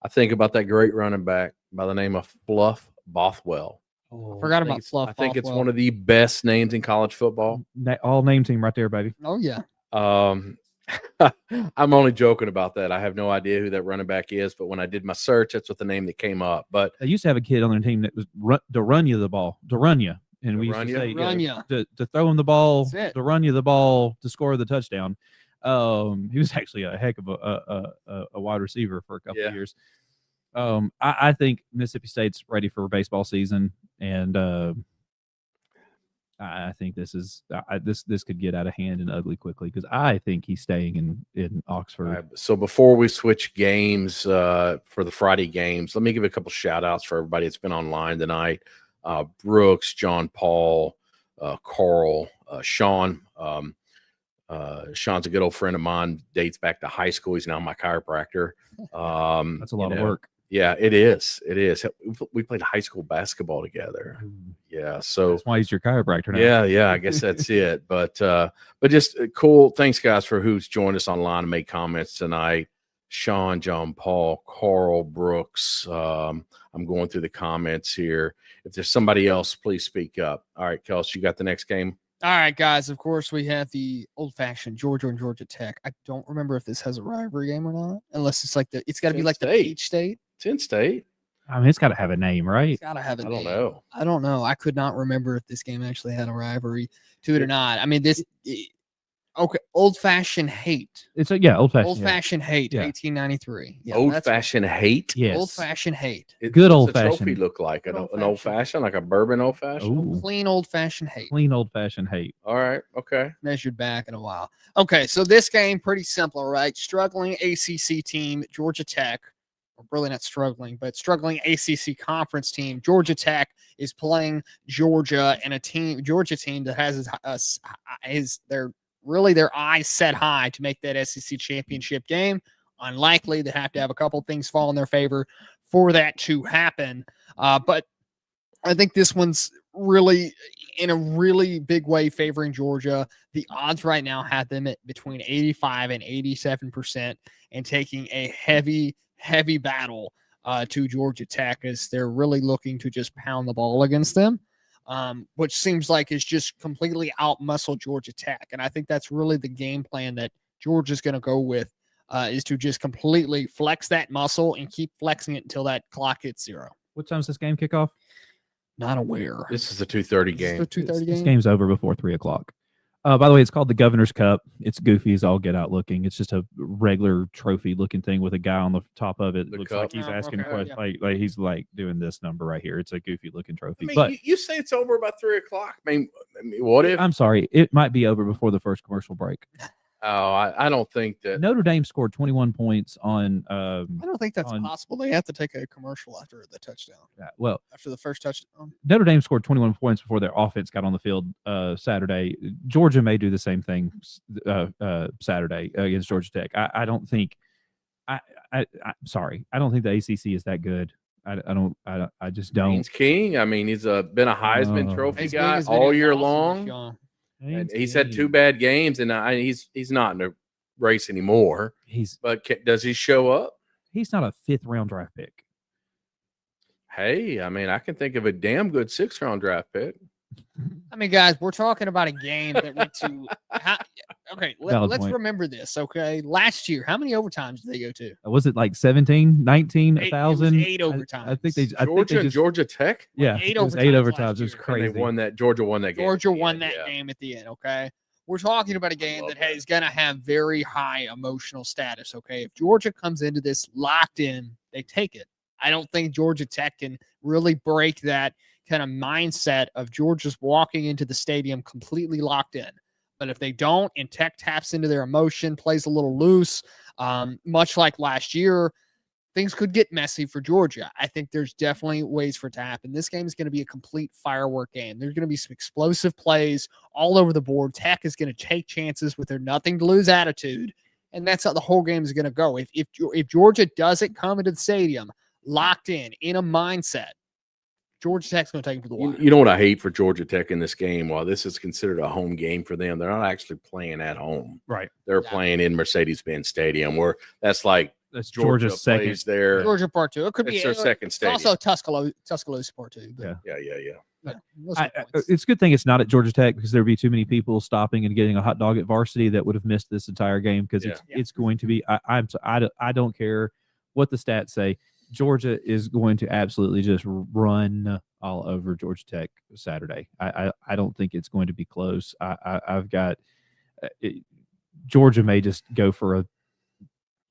I think about that great running back by the name of Fluff Bothwell. I forgot about Fluff. I think it's one of the best names in college football. All name team right there, baby. Oh, yeah. I'm only joking about that. I have no idea who that running back is, but when I did my search, that's what the name that came up. But they used to have a kid on their team that was to run you the ball, to run you. And we used to say to throw him the ball, to run you the ball, to score the touchdown. He was actually a heck of a wide receiver for a couple of years. I think Mississippi State's ready for baseball season, and I think this is this could get out of hand and ugly quickly because I think he's staying in Oxford. Right, so before we switch games for the Friday games, let me give a couple shout outs for everybody that's been online tonight. Brooks, John Paul, Carl, Sean. Sean's a good old friend of mine, dates back to high school. He's now my chiropractor. That's a lot of work. Yeah, it is. It is. We played high school basketball together. Yeah, so that's why he's your chiropractor now. Yeah, I guess that's it. But just cool. Thanks, guys, for who's joined us online and made comments tonight. Sean, John Paul, Carl, Brooks. I'm going through the comments here. If there's somebody else, please speak up. All right, Kelsey, you got the next game? All right, guys. Of course, we have the old-fashioned Georgia and Georgia Tech. I don't remember if this has a rivalry game or not, unless it's it's got to be like the Peach State. It's in state. I mean, it's got to have a name, right? It's got to have a name. I don't know. I could not remember if this game actually had a rivalry to it or not. I mean, okay, old-fashioned hate. It's old-fashioned. Old-fashioned hate, 1893. Yeah, old-fashioned hate? Yes. Old-fashioned hate. Good old-fashioned. What's the trophy look like? An old-fashioned, like a bourbon old-fashioned? Clean old-fashioned hate. Clean old-fashioned hate. All right, okay. Measured back in a while. Okay, so this game, pretty simple, right? Struggling ACC team, Georgia Tech. Really not struggling, but struggling ACC conference team. Georgia Tech is playing Georgia and Georgia team that has their eyes set high to make that SEC championship game. Unlikely. They have to have a couple things fall in their favor for that to happen. But I think this one's really in a really big way favoring Georgia. The odds right now have them at between 85 and 87% and taking a heavy battle to Georgia Tech as they're really looking to just pound the ball against them, which seems like is just completely out-muscle Georgia Tech. And I think that's really the game plan that Georgia's going to go with, is to just completely flex that muscle and keep flexing it until that clock hits 0. What time does this game kick off? Not aware. This is a 2:30 game. This game's over before 3 o'clock. By the way, it's called the Governor's Cup. It's goofy as all get out looking. It's just a regular trophy looking thing with a guy on the top of it. It looks like he's asking questions. Yeah. Like he's like doing this number right here. It's a goofy looking trophy. I mean, but you say it's over about 3 o'clock. I mean, what if? I'm sorry. It might be over before the first commercial break. Oh, I don't think that. Notre Dame scored 21 points on. I don't think that's possible. They have to take a commercial after the touchdown. Yeah, well, after the first touchdown. Notre Dame scored 21 points before their offense got on the field Saturday. Georgia may do the same thing Saturday against Georgia Tech. I don't think. I'm sorry. I don't think the ACC is that good. I just don't. Haynes King. I mean, he's been a Heisman Trophy guy all year long. And he's had 2 bad games, and he's not in a race anymore. Does he show up? He's not a 5th round draft pick. Hey, I mean, I can think of a damn good 6th round draft pick. I mean, guys, we're talking about a game that went to. Okay, let's remember this. Okay, last year, how many overtimes did they go to? Was it like 17, 19, 1,000? 8 overtimes. I think they. Georgia Tech. Yeah, it was 8 overtimes. It was crazy. And they won that. Georgia won that game. Georgia won that game at the end. Okay, we're talking about a game that is going to have very high emotional status. Okay, if Georgia comes into this locked in, they take it. I don't think Georgia Tech can really break that kind of mindset of Georgia's walking into the stadium completely locked in. But if they don't, and Tech taps into their emotion, plays a little loose, Much like last year, things could get messy for Georgia. I think there's definitely ways for it to happen. This game is going to be a complete firework game. There's going to be some explosive plays all over the board. Tech is going to take chances with their nothing to lose attitude, and that's how the whole game is going to go. If Georgia doesn't come into the stadium locked in a mindset, Georgia Tech's going to take it to the wire. You know what I hate for Georgia Tech in this game? While this is considered a home game for them, they're not actually playing at home. Right. They're playing in Mercedes-Benz Stadium, where that's Georgia's second. Plays there. Georgia Part 2. It could It's be their second stadium. Also Tuscaloosa Part 2. But Yeah. It's a good thing it's not at Georgia Tech, because there'd be too many people stopping and getting a hot dog at Varsity that would have missed this entire game, because it's going to be. I don't care what the stats say. Georgia is going to absolutely just run all over Georgia Tech Saturday. I don't think it's going to be close. I've got Georgia may just go for a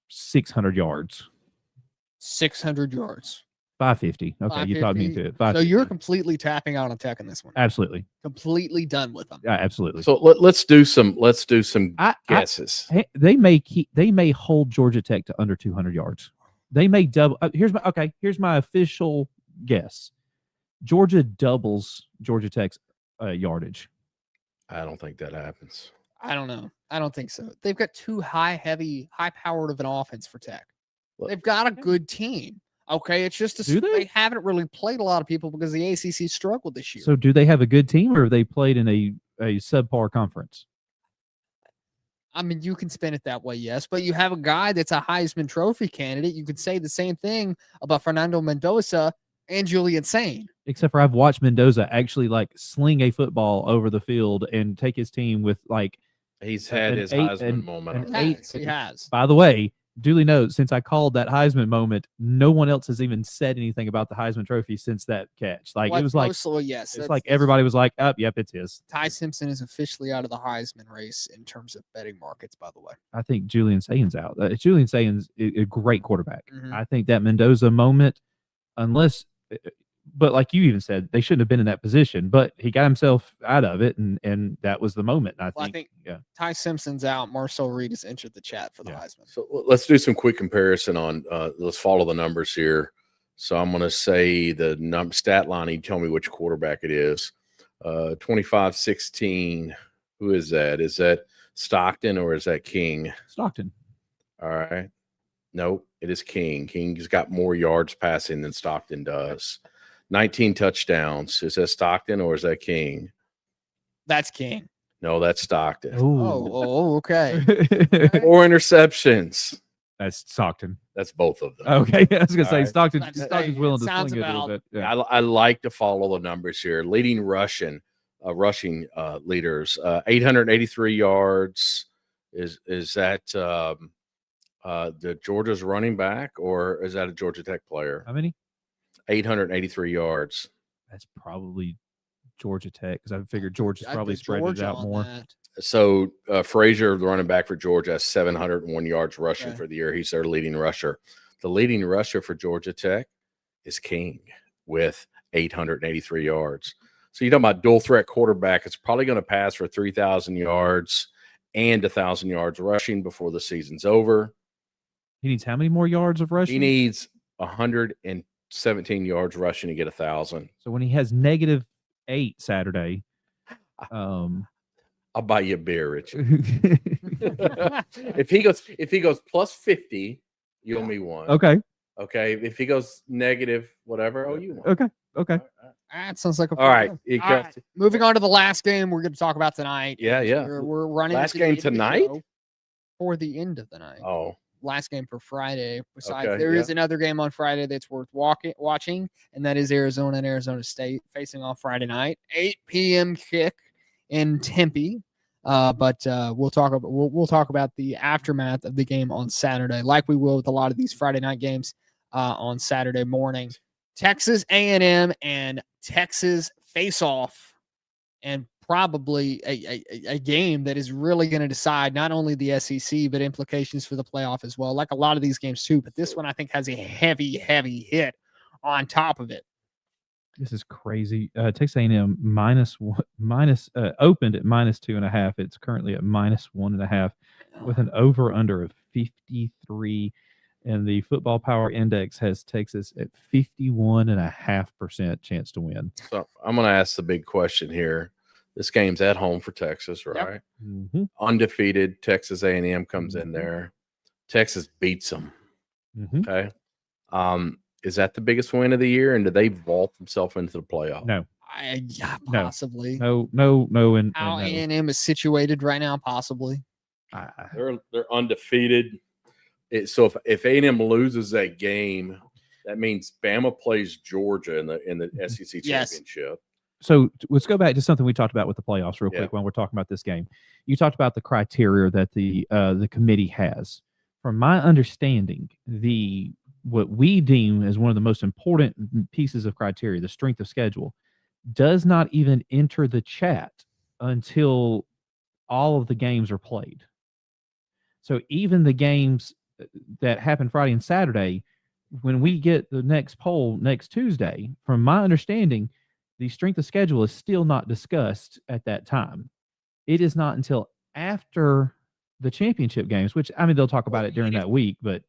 600 yards. 600 yards. 550. Okay, you talked me into it. So you're completely tapping out on Tech in this one. Absolutely. Completely done with them. Yeah, absolutely. So let's do some guesses. They may hold Georgia Tech to under 200 yards. They may double. Here's my official guess. Georgia doubles Georgia Tech's yardage. I don't think that happens. I don't know. I don't think so. They've got too high-powered of an offense for Tech. They've got a good team. Okay, it's just they haven't really played a lot of people because the ACC struggled this year. So do they have a good team, or have they played in a subpar conference? I mean, you can spin it that way, yes, but you have a guy that's a Heisman Trophy candidate. You could say the same thing about Fernando Mendoza and Julian Sain. Except for I've watched Mendoza actually sling a football over the field and take his team with he's had his Heisman moment. He has. By the way, duly note, since I called that Heisman moment, no one else has even said anything about the Heisman Trophy since that catch. It was yes, it's like everybody was like, "Oh, yep, it's his." Ty Simpson is officially out of the Heisman race in terms of betting markets, by the way. I think Julian Sain's out. Julian Sain's a great quarterback. Mm-hmm. I think that Mendoza moment, but like you even said, they shouldn't have been in that position, but he got himself out of it, and that was the moment. I think Ty Simpson's out. Marcel Reed has entered the chat for the Heisman. So let's do some quick comparison on. Let's follow the numbers here. So I'm going to say the stat line. You tell me which quarterback it is. 25-16. Who is that? Is that Stockton or is that King? Stockton. All right. Nope, it is King. King's got more yards passing than Stockton does. 19 touchdowns. Is that Stockton or is that King? That's King. No, that's Stockton. Oh, okay. 4 interceptions. That's Stockton. That's both of them. Okay, I was going to say right. Stockton's willing to sling it a little bit. Yeah. I like to follow the numbers here. Leading rushing leaders, 883 yards. Is that the Georgia's running back, or is that a Georgia Tech player? How many? 883 yards. That's probably Georgia Tech, because I figured Georgia's probably spread it out more. So Frazier, the running back for Georgia, has 701 yards rushing for the year. He's their leading rusher. The leading rusher for Georgia Tech is King with 883 yards. So you're talking about dual threat quarterback. It's probably going to pass for 3,000 yards and 1,000 yards rushing before the season's over. He needs how many more yards of rushing? He needs 117 yards rushing to get 1,000. So when he has -8 Saturday, I'll buy you a beer, Richard. if he goes plus 50, you owe me one. Okay. If he goes negative, whatever, I owe you one. Okay. That sounds like a all right. Moving on to the last game we're going to talk about tonight. Yeah. We're running last game tonight for the end of the night. Oh, last game for Friday. Besides, there is another game on Friday that's worth watching, and that is Arizona and Arizona State facing off Friday night, 8 p.m. kick in Tempe. But we'll talk about the aftermath of the game on Saturday, like we will with a lot of these Friday night games on Saturday morning. Texas A&M and Texas face off, and probably a game that is really going to decide not only the SEC, but implications for the playoff as well, like a lot of these games too. But this one, I think, has a heavy hit on top of it. This is crazy. Texas A&M opened at -2.5. It's currently at -1.5. with an over-under of 53, and the Football Power Index has Texas at 51.5% chance to win. So I'm going to ask the big question here. This game's at home for Texas, right? Yep. Mm-hmm. Undefeated. Texas A&M comes in Mhm. there. Texas beats them. Mm-hmm. Okay. Is that the biggest win of the year, and do they vault themselves into the playoff? No. Yeah, No. possibly. No, and How no. A&M is situated right now, possibly. They're undefeated. So if A&M loses that game, that means Bama plays Georgia in the SEC Yes. championship. So let's go back to something we talked about with the playoffs real Yeah. quick when we're talking about this game. You talked about the criteria that the committee has. From my understanding, what we deem as one of the most important pieces of criteria, the strength of schedule, does not even enter the chat until all of the games are played. So even the games that happen Friday and Saturday, when we get the next poll next Tuesday, from my understanding, the strength of schedule is still not discussed at that time. It is not until after the championship games, which, I mean, they'll talk about it during that week, but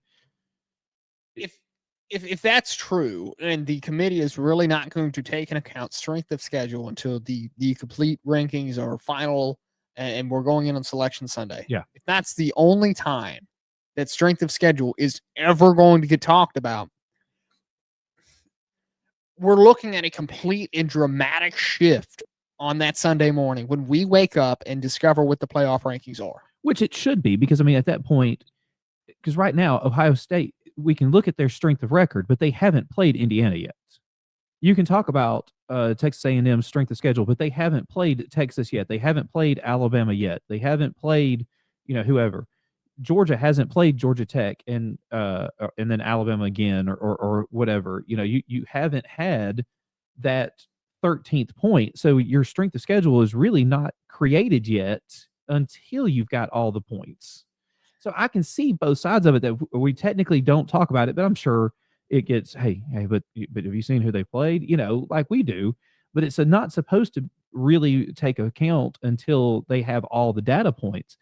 if that's true, and the committee is really not going to take into account strength of schedule until the complete rankings are final and we're going in on selection Sunday. Yeah. If that's the only time that strength of schedule is ever going to get talked about, we're looking at a complete and dramatic shift on that Sunday morning when we wake up and discover what the playoff rankings are. Which it should be, because, I mean, at that point, because right now, Ohio State, we can look at their strength of record, but they haven't played Indiana yet. You can talk about Texas A&M's strength of schedule, but they haven't played Texas yet. They haven't played Alabama yet. They haven't played, whoever. Georgia hasn't played Georgia Tech and then Alabama again or whatever. You haven't had that 13th point. So your strength of schedule is really not created yet until you've got all the points. So I can see both sides of it, that we technically don't talk about it, but I'm sure it gets, hey, but have you seen who they played? Like we do, but it's not supposed to really take account until they have all the data points.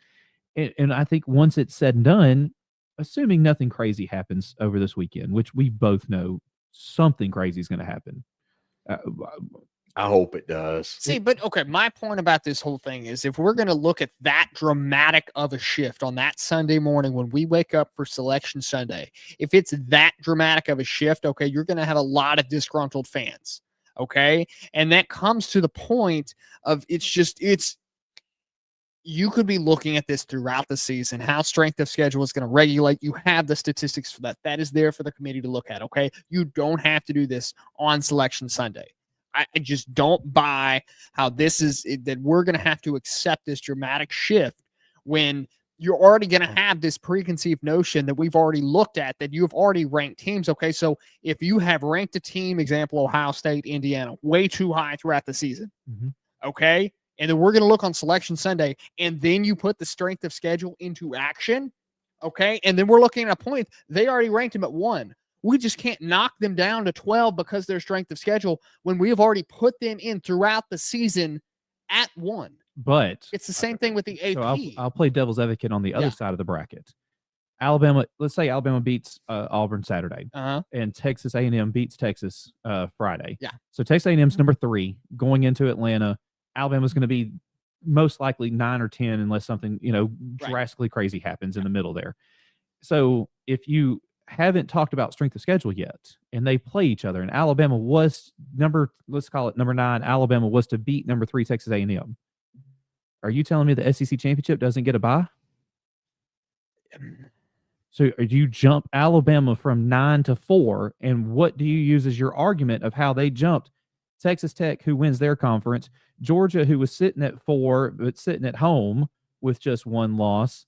And I think once it's said and done, assuming nothing crazy happens over this weekend, which we both know something crazy is going to happen. I hope it does. See, but okay, my point about this whole thing is, if we're going to look at that dramatic of a shift on that Sunday morning when we wake up for Selection Sunday, if it's that dramatic of a shift, okay, you're going to have a lot of disgruntled fans, okay? And that comes to the point of you could be looking at this throughout the season, how strength of schedule is going to regulate. You have the statistics for that. That is there for the committee to look at, okay? You don't have to do this on Selection Sunday. I just don't buy how this is, that we're going to have to accept this dramatic shift when you're already going to have this preconceived notion that we've already looked at, that you've already ranked teams. Okay, so if you have ranked a team, example, Ohio State, Indiana, way too high throughout the season, okay, and then we're going to look on Selection Sunday, and then you put the strength of schedule into action, okay, and then we're looking at a point, they already ranked them at 1. We just can't knock them down to 12 because their strength of schedule when we have already put them in throughout the season at 1. But it's the same thing with the AP. So I'll play devil's advocate on the other side of the bracket. Alabama, let's say Alabama beats Auburn Saturday, and Texas A&M beats Texas Friday. Yeah. So Texas A&M's number 3 going into Atlanta. Alabama's going to be most likely 9 or 10 unless something drastically crazy happens in the middle there. So if you haven't talked about strength of schedule yet, and they play each other, and Alabama was let's call it number 9, Alabama was to beat number 3 Texas A&M. Are you telling me the SEC championship doesn't get a bye? So do you jump Alabama from 9 to 4, and what do you use as your argument of how they jumped Texas Tech, who wins their conference, Georgia, who was sitting at 4 but sitting at home with just 1 loss,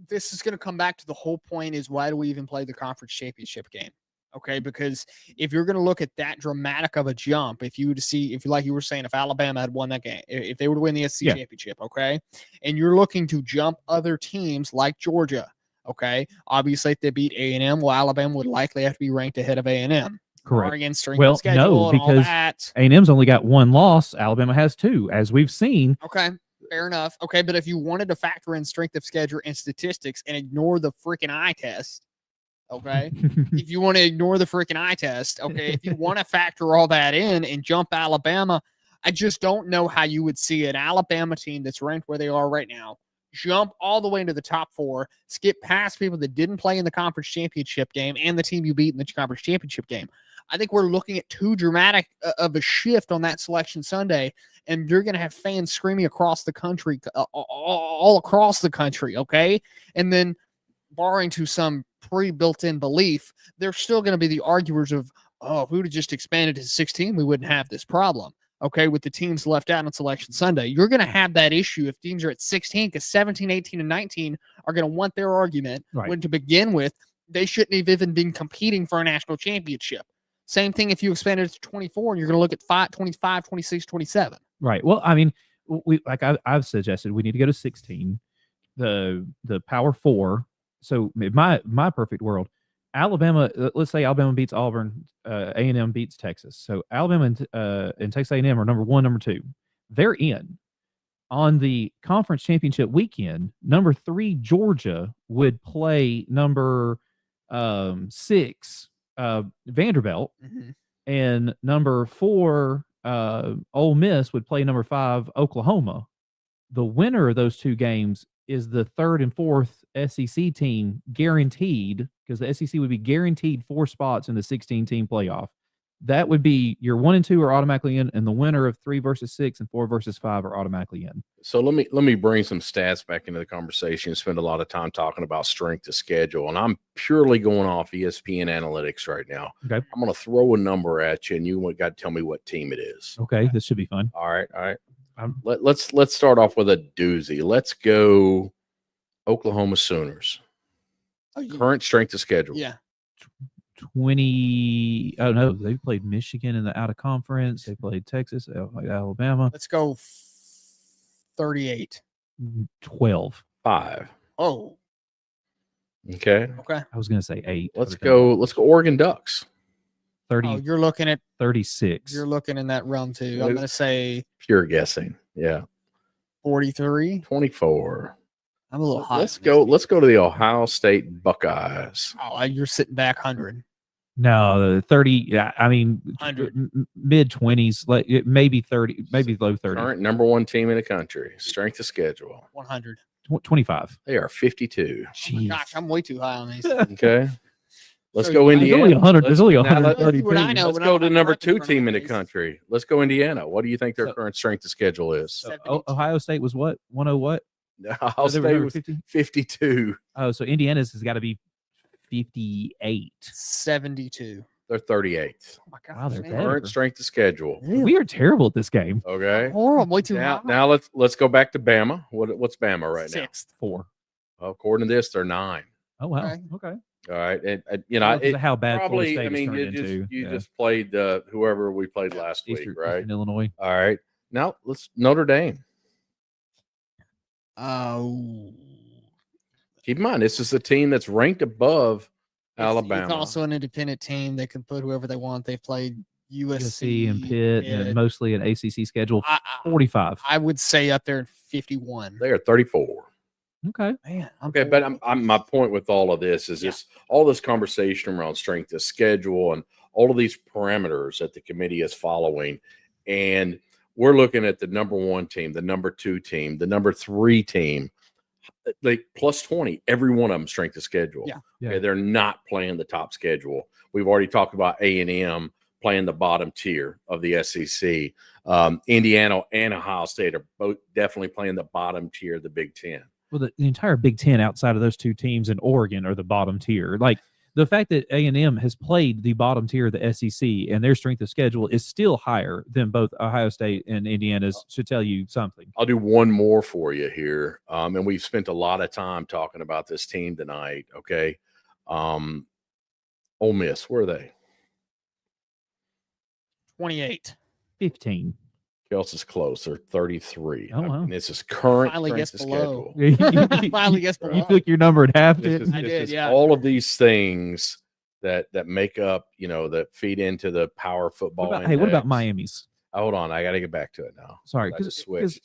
this is going to come back to the whole point is, why do we even play the conference championship game? Okay, because if you're going to look at that dramatic of a jump, if like you were saying, if Alabama had won that game, if they were to win the SEC championship, okay, and you're looking to jump other teams like Georgia, okay, obviously if they beat A&M, well, Alabama would likely have to be ranked ahead of A&M. Correct. Against strength of schedule no, because A&M's only got 1 loss. Alabama has 2, as we've seen. Okay. Fair enough. Okay, but if you wanted to factor in strength of schedule and statistics and ignore the freaking eye test, okay, if you want to ignore the freaking eye test, okay, if you want to factor all that in and jump Alabama, I just don't know how you would see an Alabama team that's ranked where they are right now jump all the way into the top 4, skip past people that didn't play in the conference championship game and the team you beat in the conference championship game. I think we're looking at too dramatic of a shift on that Selection Sunday, and you're going to have fans screaming across the country, all across the country, okay? And then, barring to some pre-built-in belief, there's still going to be the arguers of, oh, if we would have just expanded to 16, we wouldn't have this problem, okay, with the teams left out on Selection Sunday. You're going to have that issue if teams are at 16, because 17, 18, and 19 are going to want their argument when, to begin with, they shouldn't have even been competing for a national championship. Same thing if you expanded it to 24 and you're going to look at 25, 26, 27. Right. Well, I mean, I've suggested we need to go to 16, the Power 4. So my perfect world, Alabama. Let's say Alabama beats Auburn, A&M beats Texas. So Alabama and Texas A&M are number 1, number 2. They're in. On the conference championship weekend, number 3 Georgia would play number 6 Vanderbilt, and number 4 Ole Miss would play number 5 Oklahoma. The winner of those 2 games is the 3rd and 4th SEC team guaranteed, because the SEC would be guaranteed 4 spots in the 16-team playoff. That would be your 1 and 2 are automatically in, and the winner of 3 versus 6 and 4 versus 5 are automatically in. So let me bring some stats back into the conversation and spend a lot of time talking about strength of schedule. And I'm purely going off ESPN analytics right now. Okay. I'm going to throw a number at you, and you got to tell me what team it is. Okay, this should be fun. All right. Let's start off with a doozy. Let's go Oklahoma Sooners. Current strength of schedule. Yeah. 20. Oh no, they played Michigan in the out of conference. They played Texas, Alabama. Let's go 38. 12. 5. Oh. Okay. I was gonna say 8. Let's go Oregon Ducks. 30. Oh, you're looking at 36. You're looking in that realm too. I'm gonna say pure guessing. Yeah. 43. 24. I'm a little hot. Let's go to the Ohio State Buckeyes. Oh, you're sitting back 100. No, 30. Yeah, I mean, 100. Mid 20s, like maybe 30, maybe low 30s. Current number 1 team in the country. Strength of schedule. 100. 25. They are 52. Oh my gosh, I'm way too high on these. Okay. Let's So go Indiana. There's only 130. Let's go to number 2 team in the country. Let's go Indiana. What do you think their current strength of schedule is? So, Ohio State was what? 10 what? Ohio State was 52. Oh, so Indiana's has got to be 58. 72. They're 38. Oh my gosh. Wow, they're man. better. Current strength of schedule. We are terrible at this game. Okay. Horrible. I'm way too high. Now let's go back to Bama. What's Bama right now? 6th. 4. Well, according to this, they're 9. Oh wow. Okay. All right, and How bad probably. Florida State You has turned into. just played whoever we played last week, right? Eastern Illinois. All right. Now let's Notre Dame. Oh. Keep in mind, this is a team that's ranked above Alabama. It's also an independent team. They can put whoever they want. They've played USC and Pitt, and mostly an ACC schedule. 45. I would say up there at 51. They are 34. Okay. Man. Okay, but my point with all of this is this all this conversation around strength of schedule and all of these parameters that the committee is following, and we're looking at the number 1 team, the number 2 team, the number 3 team, like plus 20, every one of them strength of schedule. Yeah. Okay, they're not playing the top schedule. We've already talked about A&M playing the bottom tier of the SEC. Indiana and Ohio State are both definitely playing the bottom tier of the Big Ten. Well, the entire Big Ten outside of those 2 teams in Oregon are the bottom tier. Like the fact that A&M has played the bottom tier of the SEC and their strength of schedule is still higher than both Ohio State and Indiana's should tell you something. I'll do one more for you here. And we've spent a lot of time talking about this team tonight. Okay. Ole Miss, where are they? 28. 15. Kelsey's close. They're 33. Oh, wow. And this is current Finally strength guessed of below. schedule. Finally guessed below. You took your number at half. This is, I this did, is yeah. all of these things that make up, that feed into the power football. What about Miami's? Hold on. I got to get back to it now. Sorry. I just switched.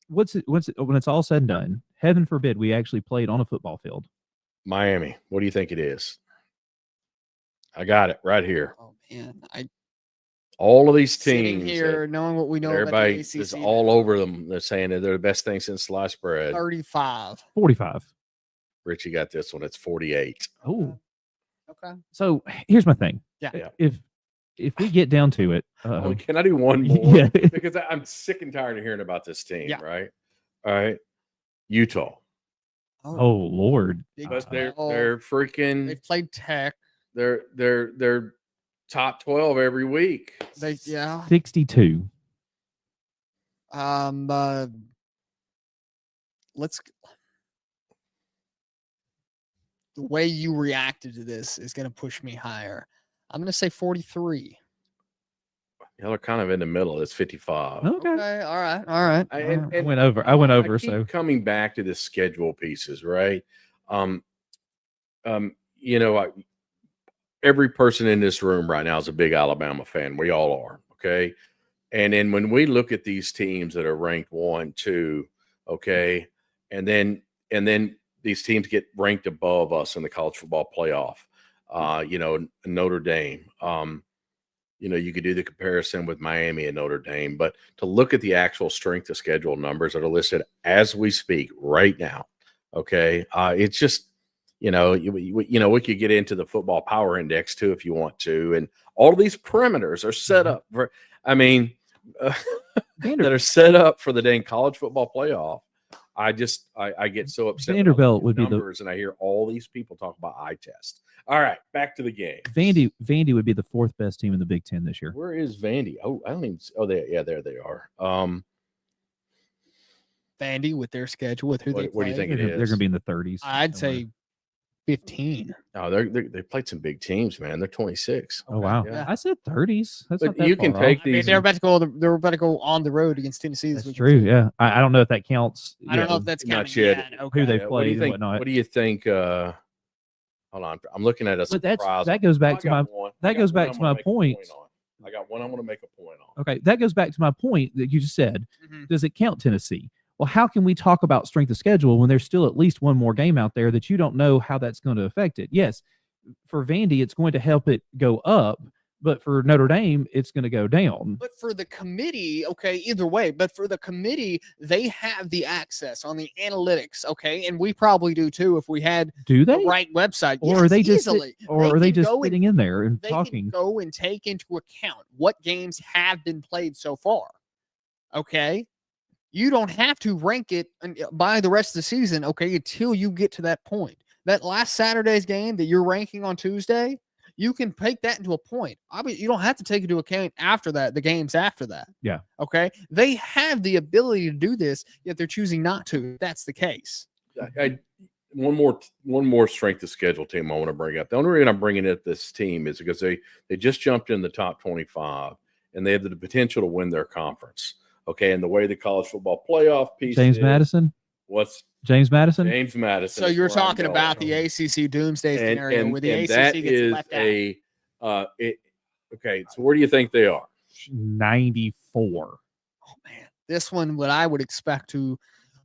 when it's all said and done, heaven forbid we actually played on a football field. Miami. What do you think it is? I got it right here. Oh man, All of these sitting teams here knowing what we know everybody about the ACC is all over them. They're saying that they're the best thing since sliced bread. 35. 45. Richie got this one. It's 48. Oh. Okay. So here's my thing. Yeah. If we get down to it, Can I do one more? Yeah. Because I'm sick and tired of hearing about this team, Yeah. right? All right. Utah. Oh Lord. Big But 12. they're freaking They've played Tech. they're top 12 every week. 62. Let's. The way you reacted to this is going to push me higher. I'm going to say 43. Yeah, they're kind of in the middle. It's 55. Okay. All right. I went over. I keep coming back to the schedule pieces, right? Every person in this room right now is a big Alabama fan. We all are, okay? And then when we look at these teams that are ranked 1, 2, okay, and then these teams get ranked above us in the college football playoff. Notre Dame. You could do the comparison with Miami and Notre Dame, but to look at the actual strength of schedule numbers that are listed as we speak right now, okay, it's just, we could get into the football power index too if you want to, and all of these perimeters are set up for, that are set up for the dang college football playoff. I get so upset. Vanderbilt would be numbers, and I hear all these people talk about eye test. All right, back to the game. Vandy would be the 4th best team in the Big Ten this year. Where is Vandy? Oh, I don't even. Oh, there they are. Vandy with their schedule, with who they play. What do you think it is? They're going to be in the 30s. I'd say 15. No, they played some big teams, man. They're 26. Oh wow, Yeah. I said 30s. That's But not that you can far take off. these. They're about to go. They're about to go on the road against Tennessee. That's true. Yeah, I don't know if that counts. I don't know if that's Not counting yet. yet. Okay. Who they What do played you and think? whatnot. What do you think? Hold on, I'm looking at a But surprise. that goes back I to got my one. that I got goes one back I'm to gonna my make a point. on. I got one I'm going to make a point on. Okay, that goes back to my point that you just said. Mhm. Does it count Tennessee? Well, how can we talk about strength of schedule when there's still at least one more game out there that you don't know how that's going to affect it? Yes, for Vandy, it's going to help it go up, but for Notre Dame, it's going to go down. But for the committee, okay, either way, but for the committee, they have the access on the analytics, okay, and we probably do too if we had Do the they? right website. Or Yes, are they just easily. or are they can just go and- sitting in there and they talking? can go and take into account what games have been played so far. Okay. You don't have to rank it by the rest of the season, okay, until you get to that point. That last Saturday's game that you're ranking on Tuesday, you can take that into a point. Obviously, you don't have to take into account after that, the games after that. Yeah. Okay. They have the ability to do this, yet they're choosing not to. If that's the case. One more strength of schedule team I want to bring up. The only reason I'm bringing up this team is because they just jumped in the top 25 and they have the potential to win their conference. Okay, and the way the college football playoff piece James is, Madison? What's James Madison? James Madison? So is you're where I'm talking going. about the ACC doomsday scenario where the ACC that gets is left out. Okay, so where do you think they are? 94. Oh man, this one, what I would expect to,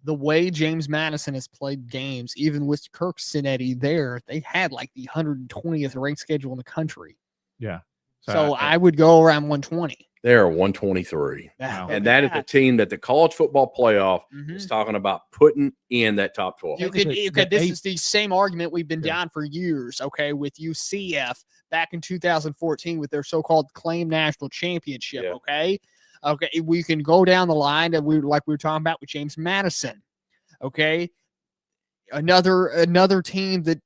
the way James Madison has played games, even with Kirk Cinetti there, they had like the 120th ranked schedule in the country. Yeah. So I would go around 120. They are 123. Wow. And that is a team that the college football playoff Mhm. is talking about putting in that top 12. You could, the this eight- is the same argument we've been down for years, okay, with UCF back in 2014 with their so-called claim national championship, Yeah. okay? Okay, we can go down the line that we were talking about with James Madison, okay? Another team that,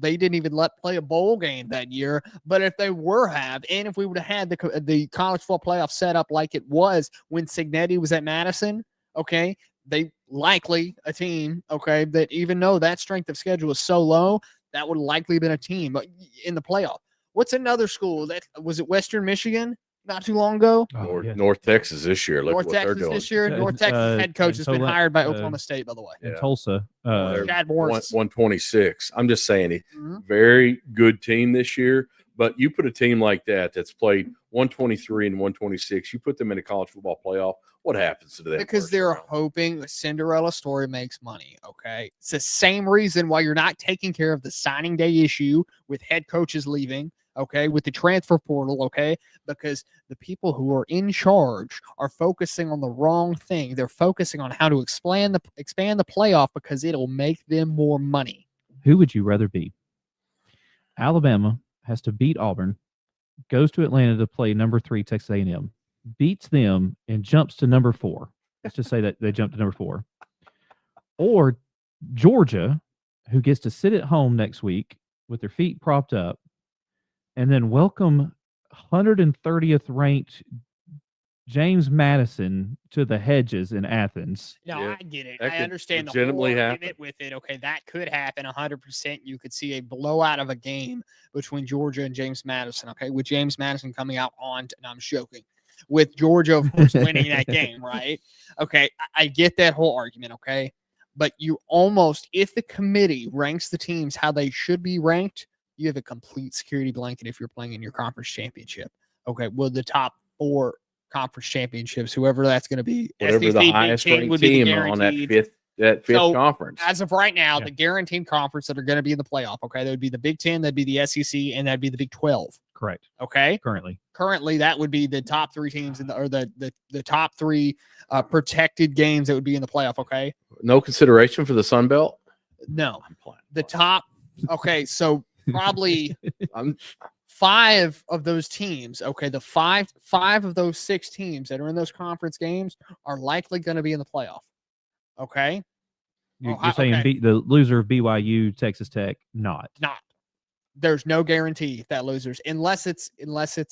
they didn't even let play a bowl game that year, but if they and if we would have had the college football playoff set up like it was when Cignetti was at Madison, okay, they likely a team, okay, that even though that strength of schedule is so low, that would likely been a team in the playoff. What's another school that was it Western Michigan not too long ago? Oh, yeah. North Texas this year. Look North what they're Texas doing. this year. Uh, North Texas head coach has been Tola- hired by Oklahoma State, by the way. In Yeah. Tulsa. They're Chad Morris. 126. I'm just saying, Mhm. very good team this year. But you put a team like that that's played 123 and 126, you put them in a college football playoff, what happens to them? Because they're hoping the Cinderella story makes money, okay? It's the same reason why you're not taking care of the signing day issue with head coaches leaving, okay, with the transfer portal, okay? Because the people who are in charge are focusing on the wrong thing. They're focusing on how to expand the playoff because it'll make them more money. Who would you rather be? Alabama has to beat Auburn, goes to Atlanta to play number 3 Texas A&M, beats them, and jumps to number 4. Let's just say that they jump to number 4. Or Georgia, who gets to sit at home next week with their feet propped up, and then welcome 130th ranked James Madison to the Hedges in Athens. No, Yeah, I get it. that I could understand the legitimately whole happen. argument with it. Okay, that could happen 100%. You could see a blowout of a game between Georgia and James Madison. Okay, with James Madison coming out on, and I'm joking, with Georgia, of course, winning that game, right? Okay, I get that whole argument, okay? But you almost, if the committee ranks the teams how they should be ranked, you have a complete security blanket if you're playing in your conference championship. Okay, well, the top 4 conference championships, whoever that's going to be, Whatever SEC, the Big highest Ten ranked would be the team on guaranteed. that fifth So, conference. As of right now, Yeah. the guaranteed conference that are going to be in the playoff, okay, that would be the Big Ten, that'd be the SEC, and that'd be the Big 12. Correct. Okay. Currently, that would be the top 3 teams in the top 3 protected games that would be in the playoff. Okay. No consideration for the Sun Belt? No, I'm playing. the top. Okay, so probably I'm 5 of those teams. Okay, the five of those 6 teams that are in those conference games are likely going to be in the playoff. Okay. you're saying the loser of BYU, Texas Tech, not. There's no guarantee if that losers, unless it's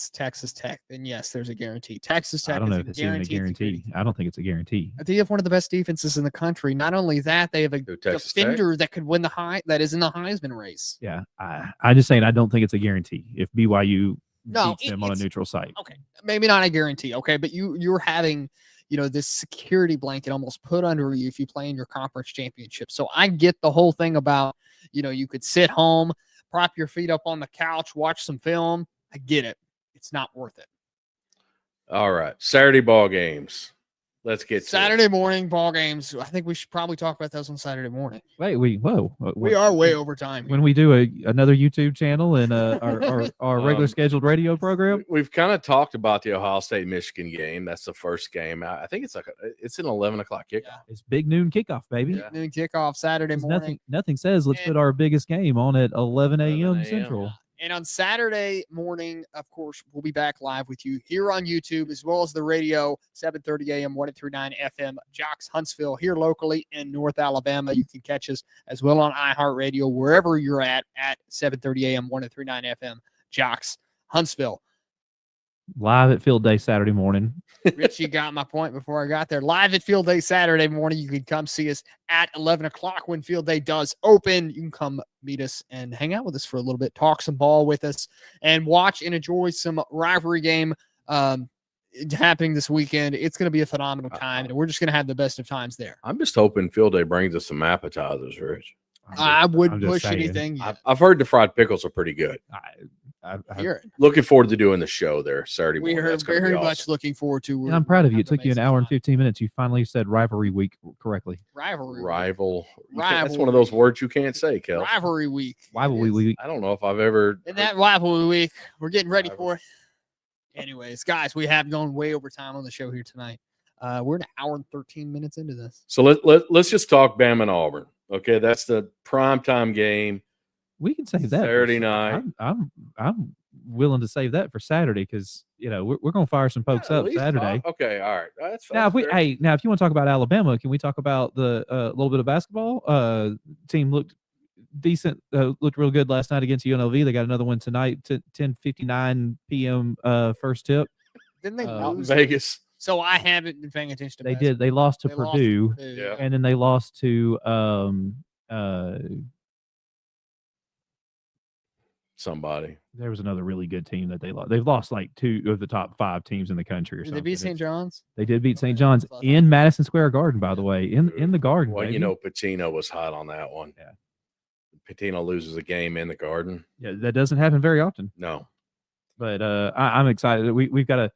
Texas Tech, then yes, there's a guarantee. Texas Tech. I don't know if it's even a guarantee. I don't think it's a guarantee. I think you have one of the best defenses in the country. Not only that, they have a defender that could win that is in the Heisman race. Yeah, I'm just saying I don't think it's a guarantee if BYU beats them on a neutral site. Okay, maybe not a guarantee. Okay, but you're having this security blanket almost put under you if you play in your conference championship. So I get the whole thing about you could sit home, prop your feet up on the couch, watch some film. I get it. It's not worth it. all right. Saturday ball games. Let's get Saturday morning ball games. I think we should probably talk about those on Saturday morning. Wait, we are way over time. When we do another YouTube channel and our regular scheduled radio program, We've kind of talked about the Ohio State Michigan game. That's the first game. I think it's an 11 o'clock kickoff. Yeah. it's big noon kickoff, baby. Yeah. Noon kickoff Saturday morning. Nothing says let's put our biggest game on at 11 a.m. Central. And on Saturday morning, of course, we'll be back live with you here on YouTube as well as the radio, 7:30 a.m., 103.9 FM, Jocks Huntsville, here locally in North Alabama. You can catch us as well on iHeartRadio, wherever you're at 7:30 a.m., 103.9 FM, Jocks Huntsville. Live at Field Day Saturday morning. Richie got my point before I got there. Live at Field Day Saturday morning. You can come see us at 11 o'clock when Field Day does open. You can come meet us and hang out with us for a little bit, talk some ball with us, and watch and enjoy some rivalry game happening this weekend. It's going to be a phenomenal time, and we're just going to have the best of times there. I'm just hoping Field Day brings us some appetizers, Rich. I wouldn't push anything. I've heard the fried pickles are pretty good. Looking forward to doing the show there Saturday morning. We are very much looking forward to. And I'm proud of you. It took you an hour and 15 minutes. You finally said Rivalry Week correctly. Rival. That's one of those words you can't say, Kel. Rivalry Week. Rivalry Week. I don't know if I've ever. In that Rivalry Week, we're getting ready for it. Anyways, guys, we have gone way over time on the show here tonight. We're an hour and 13 minutes into this. So let's just talk Bama and Auburn. Okay, that's the primetime game. We can save that Saturday night. I'm willing to save that for Saturday because we're going to fire some folks up Saturday. Okay, all right. That's now if you want to talk about Alabama, can we talk about the little bit of basketball? Team looked decent, looked real good last night against UNLV. They got another one tonight, 10:59 p.m. First tip. Didn't they out in lose Vegas? So I haven't been paying attention to. They did. They lost to Purdue, Yeah. and then they lost to somebody. There was another really good team that they lost. They've lost like 2 of the top 5 teams in the country or Did something. they beat St. John's? They did beat St. John's in Madison Square Garden, by the way, in the Garden. Well, baby. Patino was hot on that one. Yeah. Patino loses a game in the Garden. Yeah, that doesn't happen very often. No. But I'm excited. We've got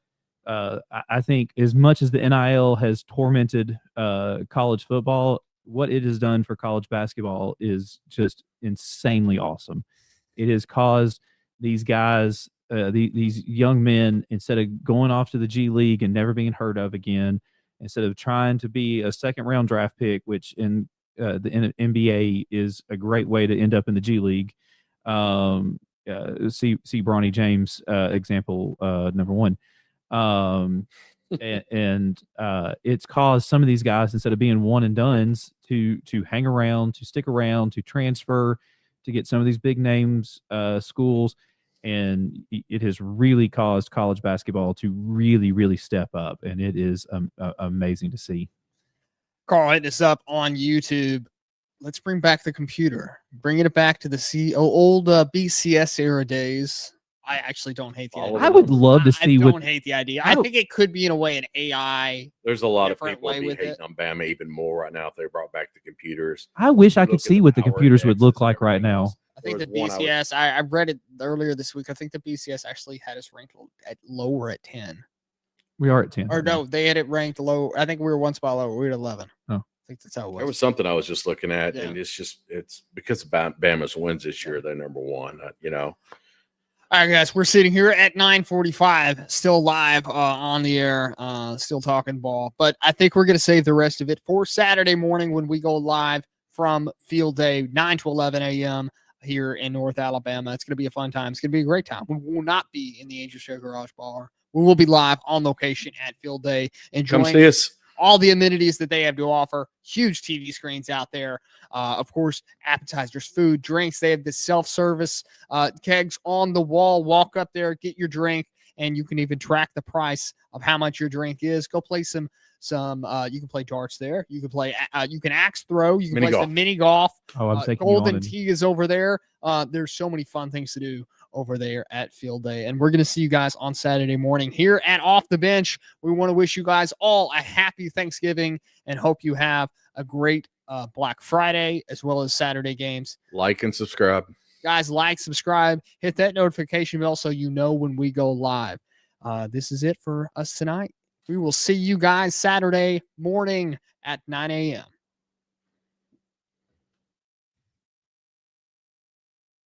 I think as much as the NIL has tormented college football, what it has done for college basketball is just insanely awesome. It has caused these guys, these young men, instead of going off to the G League and never being heard of again, instead of trying to be a second-round draft pick, which in the NBA is a great way to end up in the G League. See Bronny James example number one. And it's caused some of these guys, instead of being one and dones, to hang around, to stick around, to transfer, to get some of these big names schools, and it has really caused college basketball to really step up, and it is amazing to see. Carl, hit us up on YouTube. Let's bring back the computer, bringing it back to the old BCS era days. I actually don't hate the idea. I would love to see. I don't hate the idea. I think it could be, in a way, an AI. There's a lot of people be hating on Bama even more right now if they brought back the computers. I wish I could see what the computers would look like right now. I think the BCS, I read it earlier this week. I think the BCS actually had us ranked lower at 10. We are at 10. Or no, they had it ranked low. I think we were one spot lower. We were at 11. Oh. I think that's how it was. There was something I was just looking at, and it's because of Bama's wins this year, they're number one, All right, guys, we're sitting here at 9:45, still live on the air, still talking ball. But I think we're going to save the rest of it for Saturday morning when we go live from Field Day, 9 to 11 a.m. here in North Alabama. It's going to be a fun time. It's going to be a great time. We will not be in the Angel Show Garage Bar. We will be live on location at Field Day, enjoying Come see us. All the amenities that they have to offer. Huge TV screens out there. Of course, appetizers, food, drinks. They have the self-service kegs on the wall. Walk up there, get your drink, and you can even track the price of how much your drink is. Go play some. You can play darts there. You can play. You can axe throw. You can play some mini golf. Oh, I'm taking Golden Tee is over there. There's so many fun things to do over there at Field Day. And we're going to see you guys on Saturday morning here at Off the Bench. We want to wish you guys all a happy Thanksgiving and hope you have a great Black Friday as well as Saturday games. Like and subscribe. Guys, like, subscribe, hit that notification bell so you know when we go live. This is it for us tonight. We will see you guys Saturday morning at 9 a.m.